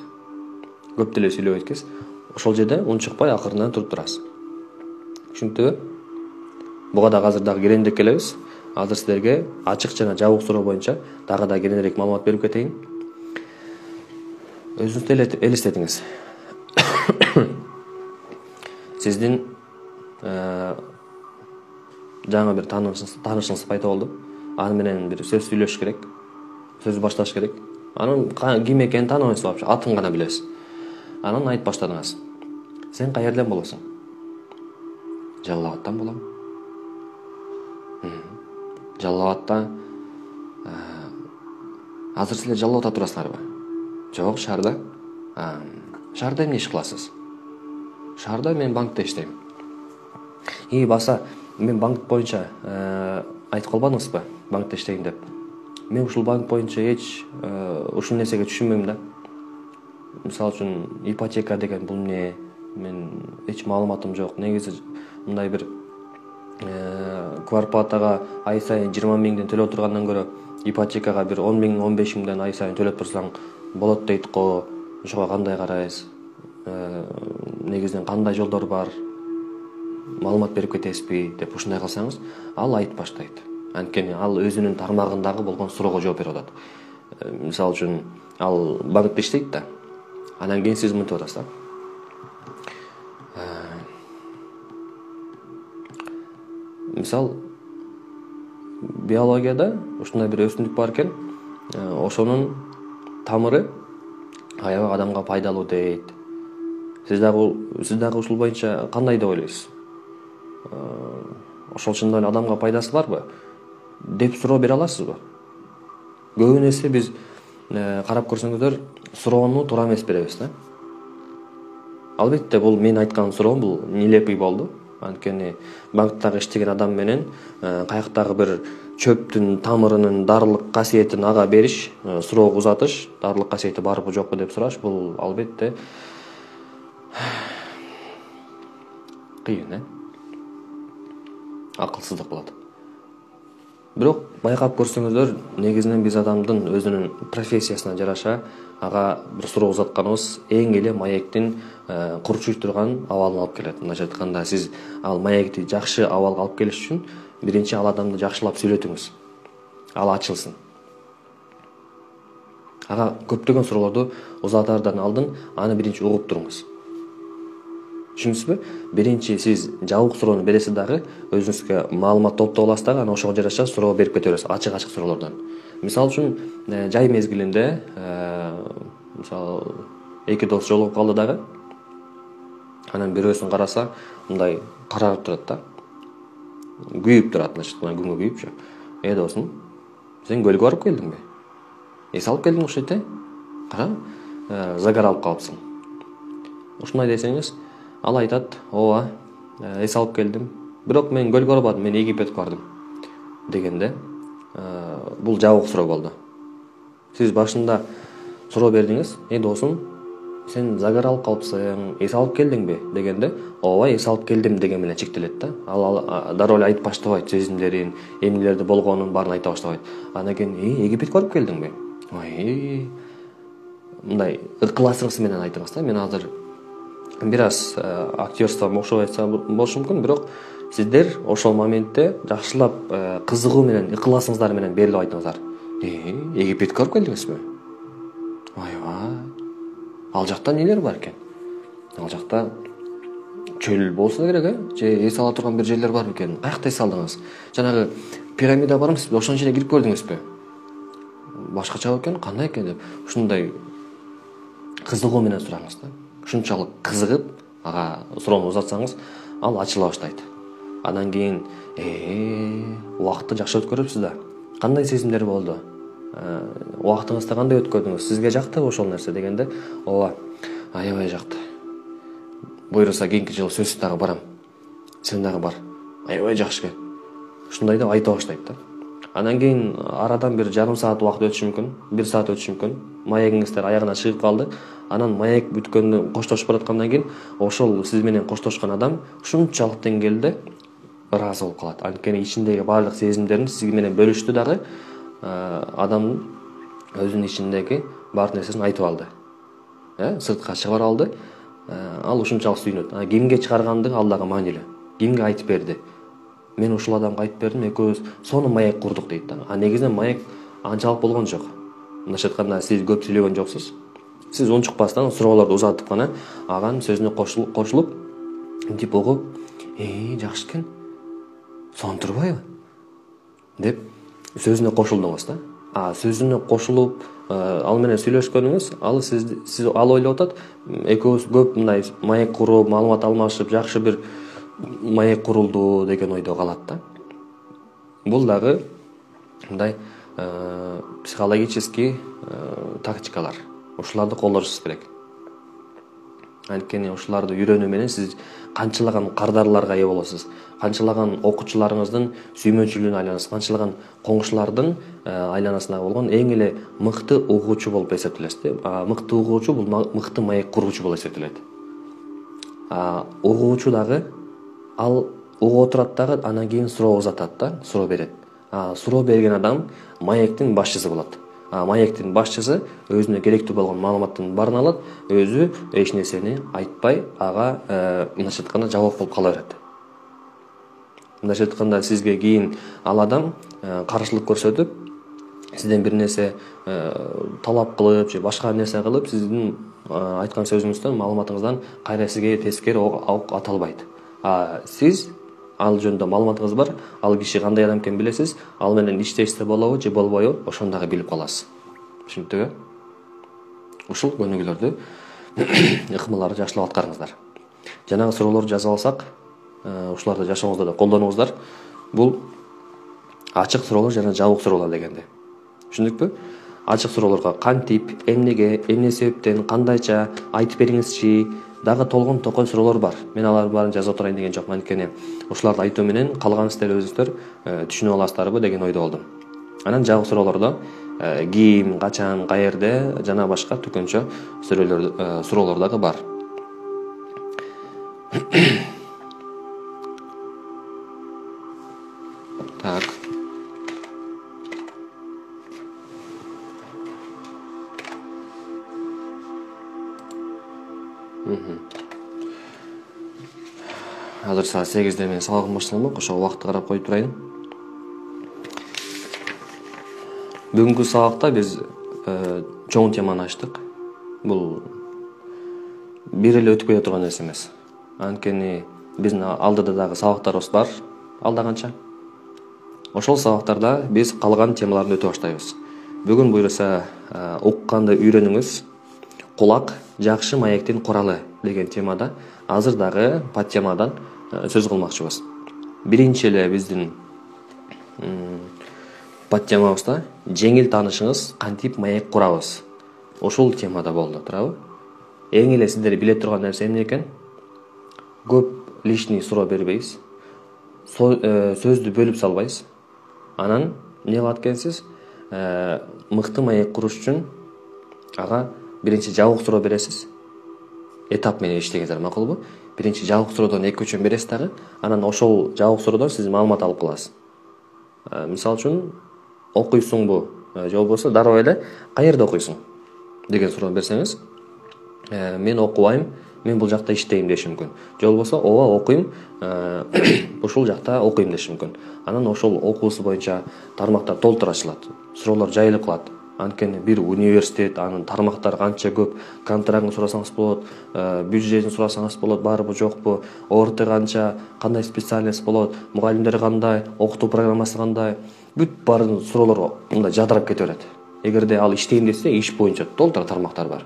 Көп деле сүйлөбөйт экенсиз. Ошол жерде унчукпай акырынан туруп турасыз. Түшүнүктүбү? Буга да азыр дагы кененирээк келебиз. Азыр силерге ачык жана жабык суроо боюнча дагы да кененирээк маалымат берип кетейин. Өзүңүздү элестетиңиз. Сиздин жаңы бир таанышыңыз пайда болду. Аны менен бир сөз сүйлөш керек. Сөз башташ керек. Анын ким экенин тааныбайсыз вообще, атын гана билесиз. Анан айтып баштадыңыз. Сен каерден болосуң? Жалал Абадтан болом. Жалал Абадта азыр силер Жалал Абадта турасыңарбы? Жок, шаарда. Шаарда эмне иш кыласыз? Шаарда мен банкта иштейм. Баса, мен банк боюнча айтып калбадыңызбы? Банкта иштейм деп. Мен ушул банк боюнча эч ушул нерсеге түшүнбөйм да. Мисалы үчүн, ипотека деген бул эмне? Мен эч маалыматым жок. Негизи мындай бир квартплатага ай сайын 20 миңден төлөп тургандан көрө ипотекага бир 10 миң, 15 миңден ай сайын төлөп турсаң болот дейт го. Ошого кандай карайсыз? Негизинен кандай жолдор бар? Маалымат берип кетесизби деп ушундай кылсаңыз, ал айтып баштайт. Анткени ал өзүнүн тармагындагы болгон суроого жооп берип атат. Мисалы үчүн, ал банкта иштейт да. Анан кийин сиз мынтип атасыз да. Мисал, биологияда ушундай бир өсүмдүк бар экен. Ошонун тамыры аябай адамга пайдалуу дейт. Сиз дагы ушул боюнча кандай деп ойлойсуз? ошол чындап эле адамга пайдасы барбы деп суроо бере аласызбы? Көбүн эсе биз карап көрсөңүздөр суроону туура эмес беребиз да. Албетте бул мен айткан суроо бул нелепый болду. Анткени банктагы иштеген адам менен каяктагы бир чөптүн тамырынын дарылык касиетин ага бериш, суроо узатыш, дарылык касиети барбы жокпу деп сураш, бул албетте кыйын, акылсыздык болот. Бирок байкап көрсөңүздөр, негизинен биз адамдын өзүнүн профессиясына жараша ага бир суроо узатканыбыз эң эле маектин курчуй турган абалын алып келет. Мындайча айтканда, сиз ал маекти жакшы абалга алып келиш үчүн биринчи ал адамды жакшылап сүйлөтүңүз. Ал ачылсын. Ага көптөгөн суроолорду узатаардан алдын аны биринчи угуп туруңуз. Түшүндүңүзбү? Биринчи сиз жабык суроону бересиз дагы, өзүңүзгө маалымат топтоп аласыз дагы, анан ошого жараша суроо берип кете бересиз, ачык суроолордон. Мисалы үчүн, жай мезгилинде, мисалы, эки дос жолугуп калды дагы. Анан бирөөсүн караса, мындай карап турат да. Күйүп турат, күнгө күйүпчү. Досум, сен көлгө барып келдиңби? Эс алып келдиң окшойт, Кара, загар алып калыпсың. Ушундай десеңиз, ал айтат, ооба, эс алып келдим. Бирок мен көлгө барбадым, мен Египетке бардым. Дегенде, бул жабык суроо болду. Сиз башында суроо бердиңиз, досум, сен загар алып калыпсың, эс алып келдиңби? Дегенде, ооба, эс алып келдим деген менен чектелет да. Ал дароо эле айтып баштабайт сезимдерин, эмнелерде болгонун баарын айта баштабайт. Анан кийин, Египетке барып келдиңби? Мындай ыкыласыңыз менен айтыңыз да. Мен азыр бир аз актёрством окшоп айтсам болушу мүмкүн, бирок сиздер ошол моментте жакшылап кызыгуу менен, ыкыласыңыздар менен берилип айтыңыздар. Египетке барып келдиңизби? Ойбай. Ал жакта нелер бар экен? Ал жакта чөл болсо керек, же эс ала турган бир жерлер бар экен? Каякта эс алдыңыз? Жанагы пирамида бармысызбы? Ошонун ичине кирип көрдүңүзбү? Башкача экен, кандай экен деп. Ушундай кызыгуу менен сураңыз да. Ушунчалык кызыгып, ага суроону узатсаңыз, ал ачыла баштайт. Андан кийин, убакытты жакшы өткөрүпсүз да. Кандай сезимдер болду? Убактыңызды кандай өткөрдүңүз? Сизге жактыбы ошол нерсе дегенде, ооба, аябай жакты. Буйруса кийинки жылы сөзсүз дагы барам. Сен дагы бар. Аябай жакшы экен. Ушундай деп айта баштайт да. Андан кийин арадан бир жарым саат убакыт өтүшү мүмкүн, 1 саат өтүшү мүмкүн. Маегиңиздер аягына чыгып калды. Анан маек бүткөндө коштошуп бараткандан кийин ошол сиз менен коштошкон адам ушунчалык деңгээлде ыраазы болуп калат. Анткени ичиндеги баардык сезимдерин сиз менен бөлүштү дагы, адам өзүнүн ичиндеги бар нерсесин айтып алды. Сыртка чыгара алды. Ал ушунчалык сүйүнөт. Кимге чыгаргандыгы ал дагы маанилүү. Кимге айтып берди? Мен ушул адамга айтып бердим, экөөбүз сону маек курдук дейт да. Негизинен маек анчалык болгон жок. Мындайча айтканда, сиз көп сүйлөгөн жоксуз. Сиз унчукпастан суроолорду узатып гана аганын сөзүнө кошулуп, деп угуп, жакшы экен. Сон турбайбы? Деп сөзүнө кошулдуңуз да. Сөзүнө кошулуп, ал менен сүйлөшкөнүңүз, ал сиз ал ойлоп атат, экөөбүз көп мындай маек куруп, маалымат алмашып, жакшы бир маек курулду деген ойдо калат да. Бул дагы мындай психологический тактикалар. Ушуларды колдонушуңуз керек. Анткени ушуларды үйрөнүү менен сиз канчалаган кардарларга ээ болосуз, канчалаган окуучуларыңыздын сүймөнчүлүгүнө айланасыз, канчалаган коңшулардын айланасында болгон эң эле мыкты угуучу болуп эсептелесиз. Мыкты угуучу бул мыкты маек куруучу болуп эсептелет. Угуучу дагы ал угуп отурат дагы, анан кийин суроо узатат да, суроо берет. Суроо берген адам маектин башчысы болот. Маектин башчысы өзүнө керектүү болгон маалыматтын баарын алат, өзү эч нерсени айтпай, ага мындайча айтканда жабык болуп кала берет. Мындайча айтканда, сизге кийин ал адам каршылык көрсөтүп, сизден бир нерсе талап кылып же башка нерсе кылып, сиздин айткан сөзүңүздөн, маалыматыңыздан кайра сизге тескери ок ата албайт. Сиз ал жөнүндө маалыматыңыз бар, ал киши кандай адам экенин билесиз, ал менен иштешсе болобу же болбойбу, ошону дагы билип каласыз. Түшүнүктүбү? Ушул көнүгүүлөрдү ыкмаларды жакшылап аткарыңыздар. Жанагы суроолорду жазып алсак, ушуларды жашооңузда да колдонуңуздар. Бул ачык суроолор жана жабык суроолор дегенде. Түшүндүкпү? Ачык суроолорго кантип, эмнеге, эмне себептен, кандайча айтып бериңизчи, дагы толгон токой суроолор бар. Мен алардын баарын жазып отурайын деген жокмун, анткени ушуларды айтуу менен калганын деле өзүңүздөр түшүнүп аласыздарбы деген ойдо болдум. Анан жабык суроолордо ким, качан, каерде жана башка түкөнчө суроолор дагы бар. Так. Азыр саат 8-де мен сабагым башталмак, ошого убакытты карап коюп турайын. Бүгүнкү сабакта биз чоң теманы ачтык. Бул бир эле өтүп кете турган нерсе эмес. Анткени биздин алдыда дагы сабактарыбыз бар, алда канча. Ошол сабактарда биз калган темаларды өтө баштайбыз. Бүгүн буюрса укканды үйрөнүңүз, кулак жакшы маектин куралы деген темада азыр дагы подтемадан сөз кылмакчыбыз. Биринчи эле биздин подтемабызда жеңил таанышыңыз кантип маек курабыз. Ошол темада болду, туурабы? Эң эле сиздер биле турган нерсе эмне экен? Көп лишний суроо бербейбиз. Сөздү бөлүп салбайбыз. Анан эмне кылат экенсиз? Мыкты маек куруш үчүн ага биринчи жабык суроо бересиз. Этап менен иштеңиздер макулбу? Биринчи жабык суроодон 2-3 бересиз дагы, анан ошол жабык суроодон сиз маалымат алып каласыз. Мисалы үчүн окуйсуңбу, же болбосо дароо эле каерде окуйсуң деген суроо берсеңиз, мен окубайм, мен бул жакта иштейм деши мүмкүн. Же болбосо ооба окуйм, ушул жакта окуйм деши мүмкүн. Анан ошол окуусу боюнча тармактар толтура ачылат. Суроолор жайылып калат. Анткени бир университет, анын тармактары канча көп, контрактын сурасаңыз болот, бюджетин сурасаңыз болот, барбы жокпу, ОРТ канча, кандай специальность болот, мугалимдер кандай, окутуу программасы кандай, бүт баарын суроолор мындай жадырап кете берет. Эгерде ал иштейм десе, иш боюнча толтура тармактар бар.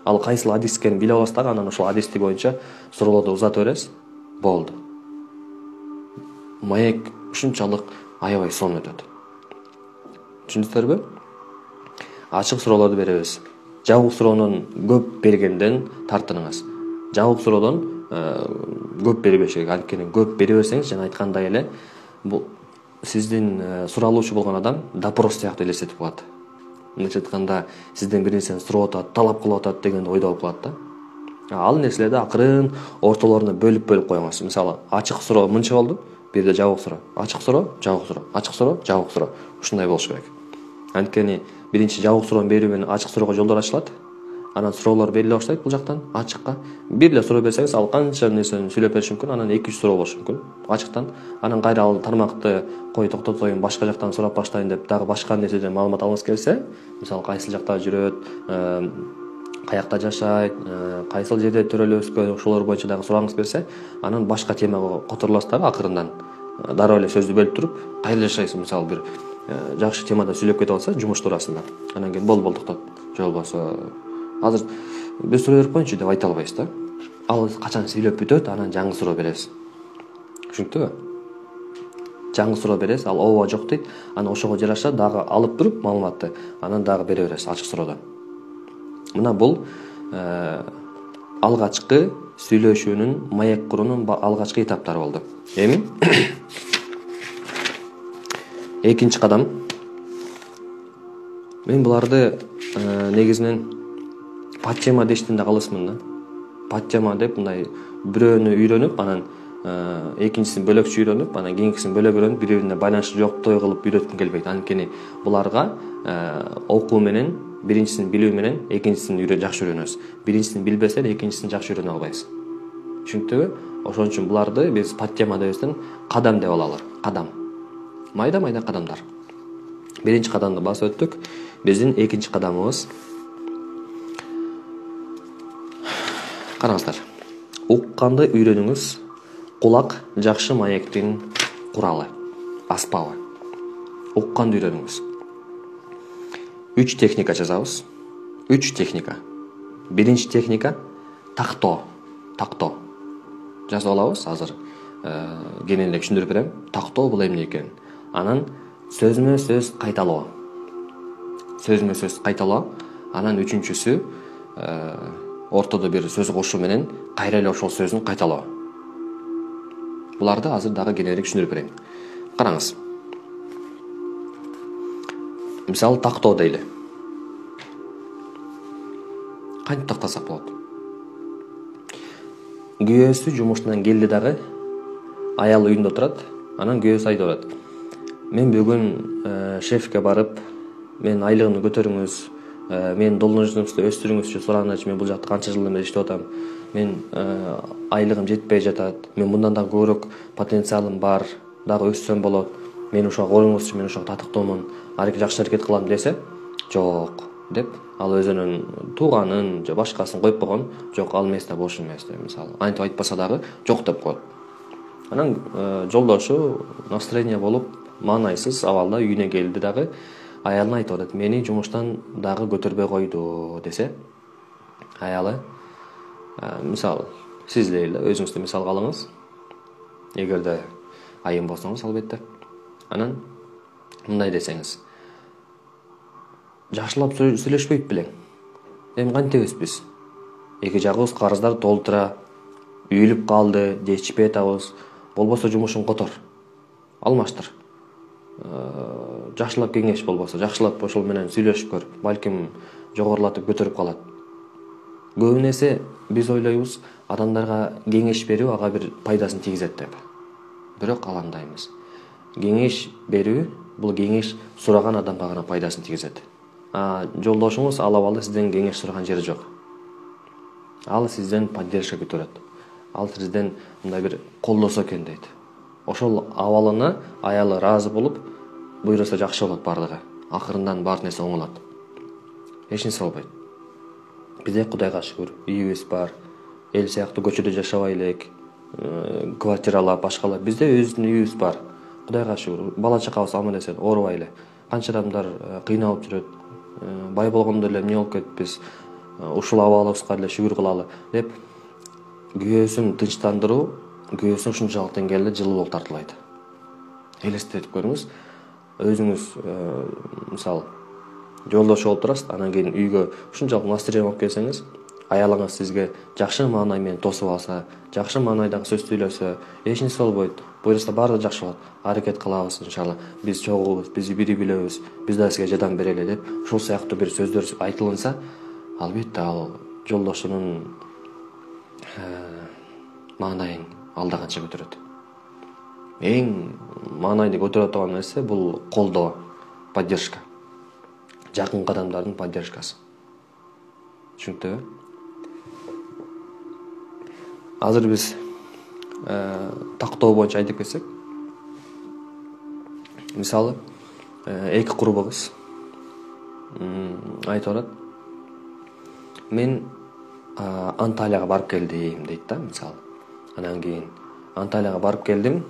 Ал кайсыл адис экенин билип аласыз дагы, анан ошол адисти боюнча суроолорду узата бересиз. Болду. Маек ушунчалык аябай сонун өтөт. Түшүндүңүздөрбү? Ачык суроолорду беребиз. Жабык суроонун көп бергенден тартыныңыз. Жабык суроодон көп бербеш керек. Анткени көп бере берсеңиз, жана айткандай эле, бул сиздин суралуучу болгон адам допрос сыяктуу элестетип калат. Мындайча айтканда, сизден бир нерсени сурап атат, талап кылып атат деген ойдо болуп калат да. Ал нерселерди акырын ортолоруна бөлүп коюңуз. Мисалы, ачык суроо мынча болду, бирде жабык суроо. Ачык суроо, жабык суроо. Ачык суроо, жабык суроо. Ушундай болуш керек. Анткени биринчи жабык суроону берүү менен ачык суроого жолдор ачылат. Анан суроолор бериле баштайт бул жактан ачыкка. Бир эле суроо берсеңиз, ал канча нерсени сүйлөп бериши мүмкүн, анан 2-3 суроо болушу мүмкүн ачыктан. Анан кайра ал тармакты токтотоюн, башка жактан сурап баштайын деп дагы башка нерседен маалымат алгыңыз келсе, мисалы кайсыл жакта жүрөт, каякта жашайт, кайсыл жерде төрөлүп өскөн, ошолор боюнча дагы сурагыңыз келсе, анан башка темага которуласыз дагы акырындан. Дароо эле сөздү бөлүп туруп, кайда жашайсыз, мисалы бир жакшы темада сүйлөп кетип атса, жумуш туурасында. Анан кийин бол токтот. Же болбосо азыр бир суроо берип коюнчу деп айта албайсыз да. Ал качан сүйлөп бүтөт, анан жаңы суроо бересиз. Түшүнүктүбү? Жаңы суроо бересиз, ал ооба жок дейт, анан ошого жараша дагы алып туруп маалыматты, анан дагы бере бересиз ачык суроодон. Мына бул алгачкы сүйлөшүүнүн, маек куруунун алгачкы этаптары болду. Эми экинчи кадам. Мен буларды негизинен подтема дештин да калысмын да. Подтема деп мындай бирөөнү үйрөнүп, анан экинчисин бөлөкчө үйрөнүп, анан кийинкисин бөлөк үйрөнүп, бири-бирине байланышы жоктой кылып үйрөткүм келбейт. Анткени буларга окуу менен, биринчисин билүү менен экинчисин жакшы үйрөнөбүз. Биринчисин билбесек, экинчисин жакшы үйрөнө албайбыз. Түшүнүктүбү? Ошон үчүн буларды биз подтема дебестен кадам деп алалар. Кадам. Майда-майда кадамдар. Биринчи кадамды басып өттүк. Биздин экинчи кадамыбыз. Караңыздар. Укканды үйрөнүңүз. Кулак жакшы маектин куралы, аспабы. Укканды үйрөнүңүз. 3 техника жазабыз. 3 техника. Биринчи техника тактоо. Жазып алабыз азыр. кенен эле түшүндүрүп берем. Тактоо бул эмне экенин. Анан сөзмө сөз кайталоо. Сөзмө сөз кайталоо. Анан үчүнчүсү ортодо бир сөз кошуу менен кайра эле ошол сөздүн кайталоо. Буларды азыр дагы кененирээк түшүндүрүп берейин. Караңыз. Мисалы тактоо дейли. Кантип тактасак болот? Күйөөсү жумуштан келди дагы, аялы үйүндө турат. Анан күйөөсү айтып атат: "Мен бүгүн шефке барып, мен айлыгымды көтөрүңүз, мен должностумду өстүрүңүзчү сураганчы, мен бул жакта канча жылдан бери иштеп атам. Мен айлыгым жетпей жатат. Мен мындан дагы көбүрөөк потенциалым бар, дагы өссөм болот. Мен ушуга коюңузчу, мен ушуга татыктуумун, жакшы аракет кылам" десе, "Жок" деп, ал өзүнүн тууганын же башкасын коюп койгон. "Жок, ал эмес да, бош эмес" деп, мисалы. Антип айтпаса дагы жок деп коет. Анан жолдошу настроение болуп, маанайсыз абалда үйүнө келди дагы, аялына айтып атат: "Мени жумуштан дагы көтөрбөй койду" десе, аялы, мисалы, сиз дейли, өзүңүздү мисалга алыңыз. Эгерде айым болсоңуз, албетте. Анан мындай десеңиз: "Жакшылап сүйлөшпөйт белең. Эми кантебиз биз? Эки жагыбыз карыздарды толтура, үйүлүп калды, жетишпей атабыз. Болбосо жумушуң котор, алмаштыр. Жакшылап кеңеш болбосо, жакшылап ошол менен сүйлөшүп көр. Балким жогорулатып көтөрүп калат." Көбүн эсе биз ойлойбуз, адамдарга кеңеш берүү ага бир пайдасын тийгизет деп. Бирок ал андай эмес. Кеңеш берүү бул кеңеш сураган адамга гана пайдасын тийгизет. Жолдошуңуз ал абалда сизден кеңеш сураган жери жок. Ал сизден поддержка күтөрөт. Ал сизден мындай бир колдосо экен дейт. Ошол абалына аялы ыраазы болуп, буйруса жакшы болот бардыгы. Акырындан бар нерсе оңолот. Эч нерсе болбойт. Бизде Кудайга шүгүр, үйүбүз бар. Эл сыяктуу көчөдө жашабай элек, квартиралап, башкалап. Бизде өзүбүздүн үйүбүз бар. Кудайга шүгүр. Бала чакабыз аман эсен, оорубай эле. Канча адамдар кыйналып жүрөт. Бай болгондо эле эмне болуп кетпиз. Ушул абалыбызга эле шүгүр кылалы деп күйөөсүн тынчтандыруу, күйөөсүн ушунчалык деңгээлде жылуу болуп тартуулайт. Элестетип көрүңүз. Өзүңүз мисалы жолдош болуп турасыз, анан кийин үйгө ушунчалык настроение болуп келсеңиз, аялыңыз сизге жакшы маанай менен тосуп алса, жакшы маанайдагы сөз сүйлөсө, эч нерсе болбойт. Буюрса баардыгы жакшы болот. Аракет кылабыз иншалла. Биз чогуубуз, биз бири билебиз, биз да сизге жардам берели деп, ушул сыяктуу бир сөздөр айтылынса, албетте ал жолдошунун маанайын алдаганча көтөрөт. Эң маанайды көтөрө турган нерсе бул колдоо, поддержка. Жакын адамдардын поддержкасы. Түшүнүктүбү? Азыр биз тактоо боюнча айтып кетсек, мисалы, эки курбугуз айтып атат: "Мен Анталияга барып келдим" дейт да, мисалы. Анан кийин Анталияга барып келдим.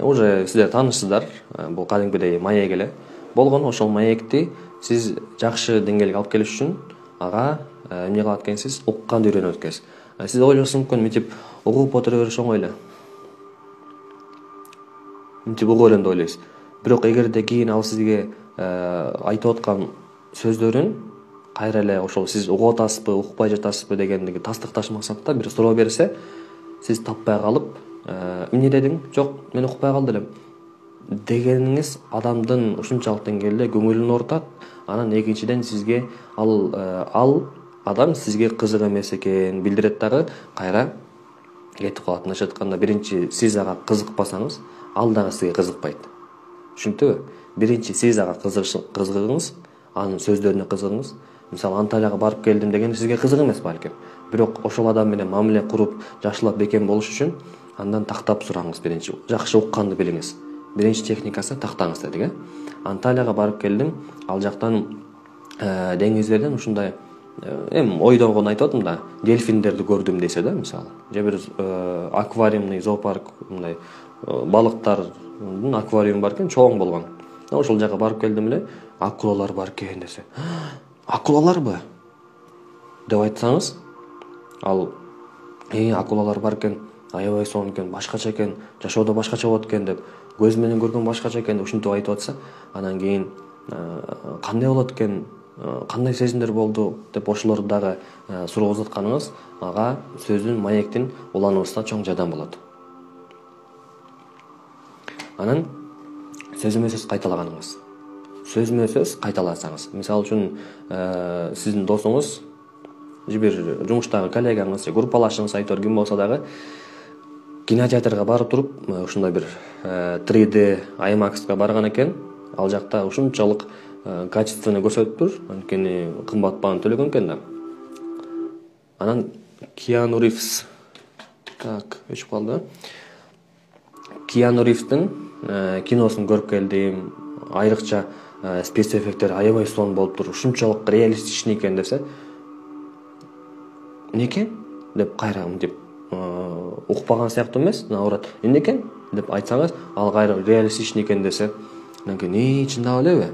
Уже сиздер таанышсыздар. Бул кадимгидей маек эле болгон. Ошол маекти сиз жакшы деңгээлге алып келиш үчүн ага эмне кылат экенсиз? Укканды үйрөнөт экенсиз. Сиз ойлошуңуз мүмкүн, мынтип угуп отура бериш оңой эле. Мынтип угуп элем деп ойлойсуз. Бирок эгерде кийин ал сизге айтып аткан сөздөрүн кайра эле ошол сиз угуп атасызбы, укпай жатасызбы дегендиги тастыкташ максатта бир суроо берсе, сиз таппай калып, эмне дедиң? Жок, мен укпай калдым элем дегениңиз адамдын ушунчалык деңгээлде көңүлүн оорутат. Анан экинчиден сизге ал адам сизге кызык эмес экен билдирет дагы, кайра кетип калат. Мындайча айтканда, биринчи сиз ага кызыкпасаңыз, ал дагы сизге кызыкпайт. Түшүнүктүбү? Биринчи сиз ага кызыгыңыз, анын сөздөрүнө кызыгыңыз. Мисалы, Анталияга барып келдим деген сизге кызык эмес балким. Бирок ошол адам менен мамиле куруп, жакшылап бекем болуш үчүн андан тактап сураңыз биринчи. Жакшы укканды билиңиз. Биринчи техникасы тактаңыз дедик, Анталияга барып келдим, ал жактан деңиздерден ушундай ойдогону айтып атам да, дельфиндерди көрдүм десе да, мисалы. Же бир аквариумный зоопарк, мындай балыктардын аквариуму бар экен, чоң болгон. Ошол жака барып келдим эле, акулалар бар экен десе." деп айтсаңыз, ал акулалар бар экен, аябай сонун экен, башкача экен, жашоодо башкача болот экен деп, көз менен көргөн башкача экен деп ушинтип айтып атса, анан кийин кандай болот экен, кандай сезимдер болду деп ошолорду дагы суроо узатканыңыз ага сөздүн, маектин улануусуна чоң жардам болот. Анан сөзмө сөз кайталаганыңыз. Сөзмө сөз кайталасаңыз. Мисалы үчүн, сиздин досуңуз же бир жумуштагы коллегаңыз, же группалашыңыз айтор ким болсо дагы кинотеатрга барып туруп, ушундай бир 3D IMAX-ка барган экен. Ал жакта ушунчалык качественно көрсөтүптүр, анткени кымбат бааны төлөгөн экен да. Анан Киану Ривз, өчүп калды. Киану Ривздин киносун көрүп келдим. Айрыкча спецэффекттер аябай сонун болуптур. Ушунчалык реалистичный экен десе, эмне экен деп кайра мынтип укпаган сыяктуу эмес, наоборот, эмне экен деп айтсаңыз, ал кайра реалистичный экен десе, анан кийин чындап элеби?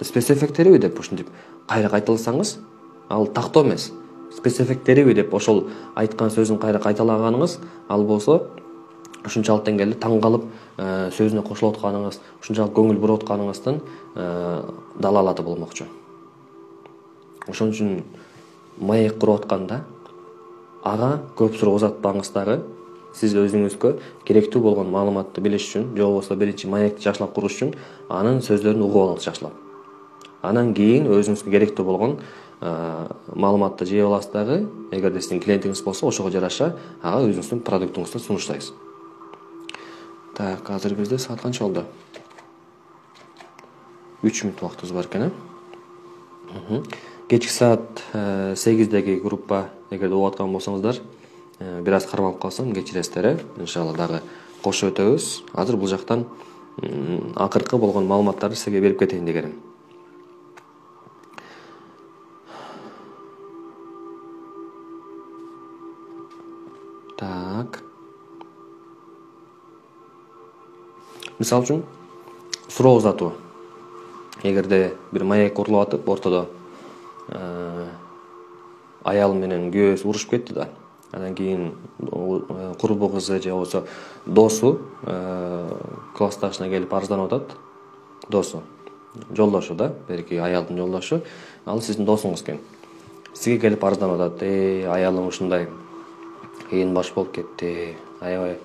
Спецэффекттериби деп ушинтип кайра кайталасаңыз, ал тактоо эмес. Спецэффекттериби деп ошол айткан сөзүн кайра кайталаганыңыз, ал болсо ушунчалык деңгээлде таң калып сөзүнө кошулуп атканыңыз, ушунчалык көңүл буруп атканыңыздын далалаты болмокчу. Ошон үчүн маек куруп атканда ага көп суроо узатпаңыз дагы, сиз өзүңүзгө керектүү болгон маалыматты билиш үчүн, же болбосо биринчи маекти жакшылап куруш үчүн анын сөздөрүн угуп алыңыз жакшылап. Анан кийин өзүңүзгө керектүү болгон маалыматты жей аласыз дагы, эгерде сиздин клиентиңиз болсо, ошого жараша ага өзүңүздүн продуктуңузду сунуштайсыз. Так, азыр бизде саат канча болду? 3 мүнөт убактыбыз бар экен, Кечки саат 8деги группа, эгерде угуп аткан болсоңуздар, бир аз кармалып калсам кечиресиздер, иншалла дагы кошуп өтөбүз. Азыр бул жактан акыркы болгон маалыматтарды сизге берип кетейин дегеним. Так. Мисалы үчүн, суроо узатуу. Эгерде бир маек курулуп атып, ортодо аял менен күйөөсү урушуп кетти да. Андан кийин курбу кызы же болбосо досу классташына келип арызданып атат. Досу, жолдошу да, берки аялдын жолдошу, ал сиздин досуңуз экен. Сизге келип арызданып атат. Аялым ушундай кыйын баш болуп кетти. Аябай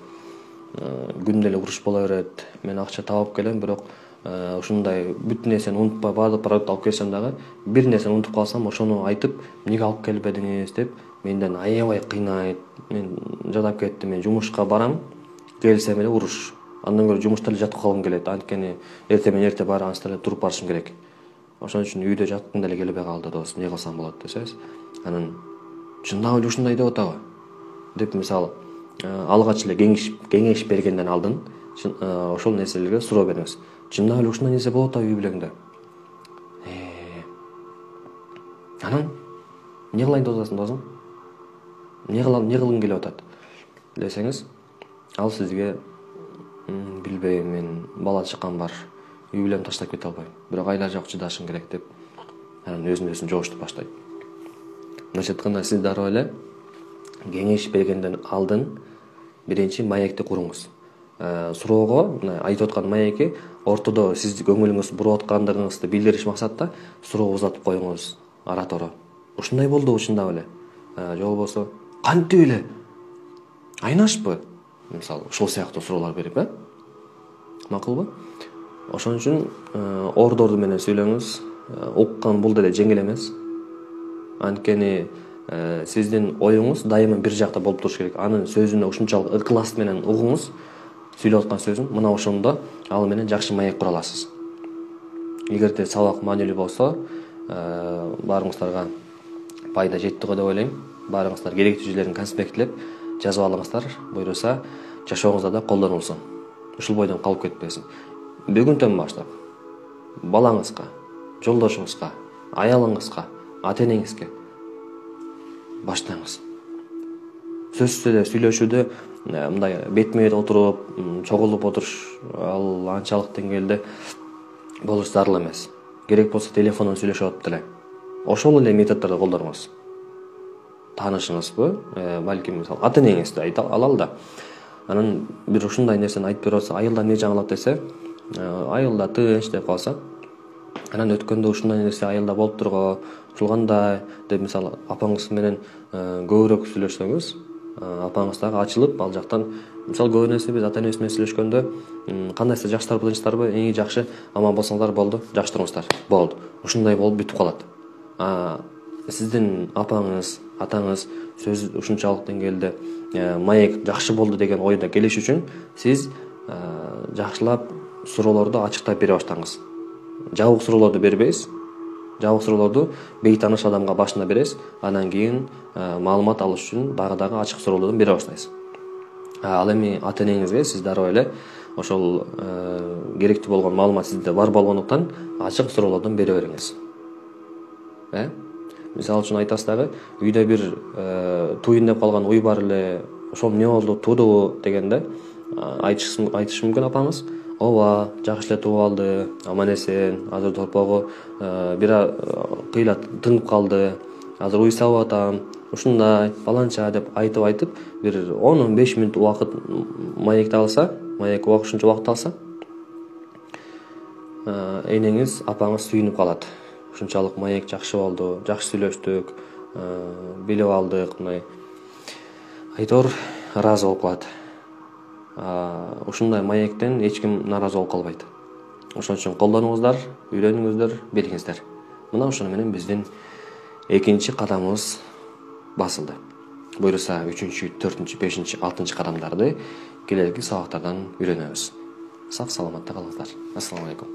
күндө эле уруш боло берет. Мен акча таап келем, бирок ушундай бүт нерсени унутпай баардык продукт алып келсем дагы, бир нерсени унутуп калсам, ошону айтып, эмнеге алып келбедиңиз деп менден аябай кыйнайт. Мен жадап кеттим, мен жумушка барам, келсем эле уруш. Андан көрө жумушта эле жатып калгым келет, анткени эрте менен эрте барып андан эле туруп барышым керек. Ошон үчүн үйдө жаткым деле келбей калды, дос, эмне кылсам болот десеңиз, анан чындап эле ушундай деп атабы деп, мисалы, алгач эле кеңеш бергенден алдын ошол нерселерге суроо бериңиз. Чындап эле ушундай нерсе болот үй бүлөңдө. Анан эмне кылайын деп атасың, досуң? Эмне кылгың келип атат десеңиз, ал сизге билбейм, мен бала чакам бар, үй бүлөмдү таштап кете албайм, бирок айла жок, чыдашым керек деп, анан өзүн жогуштуп баштайт. Мындайча айтканда, сиз дароо эле кеңеш бергенден алдын биринчи маекти куруңуз. Суроого айтып аткан маеки ортодо сиз көңүлүңүз буруп аткандыгыңызды билдириш максатта суроо узатып коюңуз ара-тора. Ушундай болду чындап эле. Же болбосо, кантип эле? Айнашпы? Мисалы, ушул сыяктуу суроолор берип, макулбу? Ошон үчүн ордорду менен сүйлөңүз. Уккан бул деле жеңил эмес. Анткени сиздин оюңуз дайыма бир жакта болуп туруш керек. Анын сөзүнө ушунчалык ыклас менен угуңуз, сүйлөп аткан сөзүн, мына ошондо ал менен жакшы маек кура аласыз. Эгерде сабак маанилүү болсо, баарыңыздарга пайда жетти го деп ойлойм. Баарыңыздар керектүү жерлерин конспектлеп жазып алыңыздар, буйруса жашооңузда да колдонулсун. Ушул бойдон калып кетпесин. Бүгүндөн баштап балаңызга, жолдошуңузга, аялыңызга, ата-энеңизге баштаңыз. Сөзсүз эле сүйлөшүүдө мындай бетме-бет отуруп, чогулуп отуруш ал анчалык деңгээлде болуш зарыл эмес. Керек болсо телефондон сүйлөшүп атып деле. Ошол эле методдорду колдонуңуз. таанышыңызбы, балким мисалы ата-энеңизди айта алалы да. Анан бир ушундай нерсени айтып берип атса, айылда эмне жаңылык десе, айылда тынч деп калса, анан өткөндө ушундай нерсе айылда болуп турго, ушул кандай деп мисалы апаңыз менен көбүрөөк сүйлөшсөңүз, апаңыз дагы ачылып ал жактан мисалы көп нерсе биз ата энебиз менен сүйлөшкөндө кандайсыздар, жакшысыздарбы, тынчсыздарбы, эң жакшы аман болсоңуздар болду, жакшы туруңуздар. Болду. Ушундай болуп бүтүп калат. Сиздин апаңыз, атаңыз сөз ушунчалык деңгээлде маек жакшы болду деген ойдо келиш үчүн сиз жакшылап суроолорду ачыктап бере баштаңыз. Жабык суроолорду бербейсиз. Жабык суроолорду бейтаныш адамга башында бересиз, анан кийин маалымат алыш үчүн дагы ачык суроолорду бере баштайсыз. Ал эми ата-энеңизге сиз дароо эле ошол керектүү болгон маалымат сизде бар болгондуктан ачык суроолордон бере бериңиз. Мисалы үчүн айтасыз дагы, үйдө бир туйын деп калган уй бар эле, ошол эмне болду, туудубу дегенде айтышы мүмкүн апаңыз. Ооба, жакшы эле тууп алды, аман эсен, азыр торпогу бир кыйла тынып калды, азыр уй сабап атам, ушундай, баланча деп айтып бир 10-15 мүнөт убакыт маекти алса, маек ушунча убакыт алса, энеңиз, апаңыз сүйүнүп калат. Ушунчалык маек жакшы болду, жакшы сүйлөштүк, билип алдык, мындай айтор ыраазы болуп калат. Ушундай маектен эч ким нааразы болуп калбайт. Ошон үчүн колдонуңуздар, үйрөнүңүздөр, билиңиздер. Мына ошону менен биздин экинчи кадамыбыз басылды. Буюрса 3-чү, 4-чү, 5-чи, 6-чы кадамдарды келерки сабактардан үйрөнөбүз. Сак саламатта калыңыздар. Ассаламу алейкум.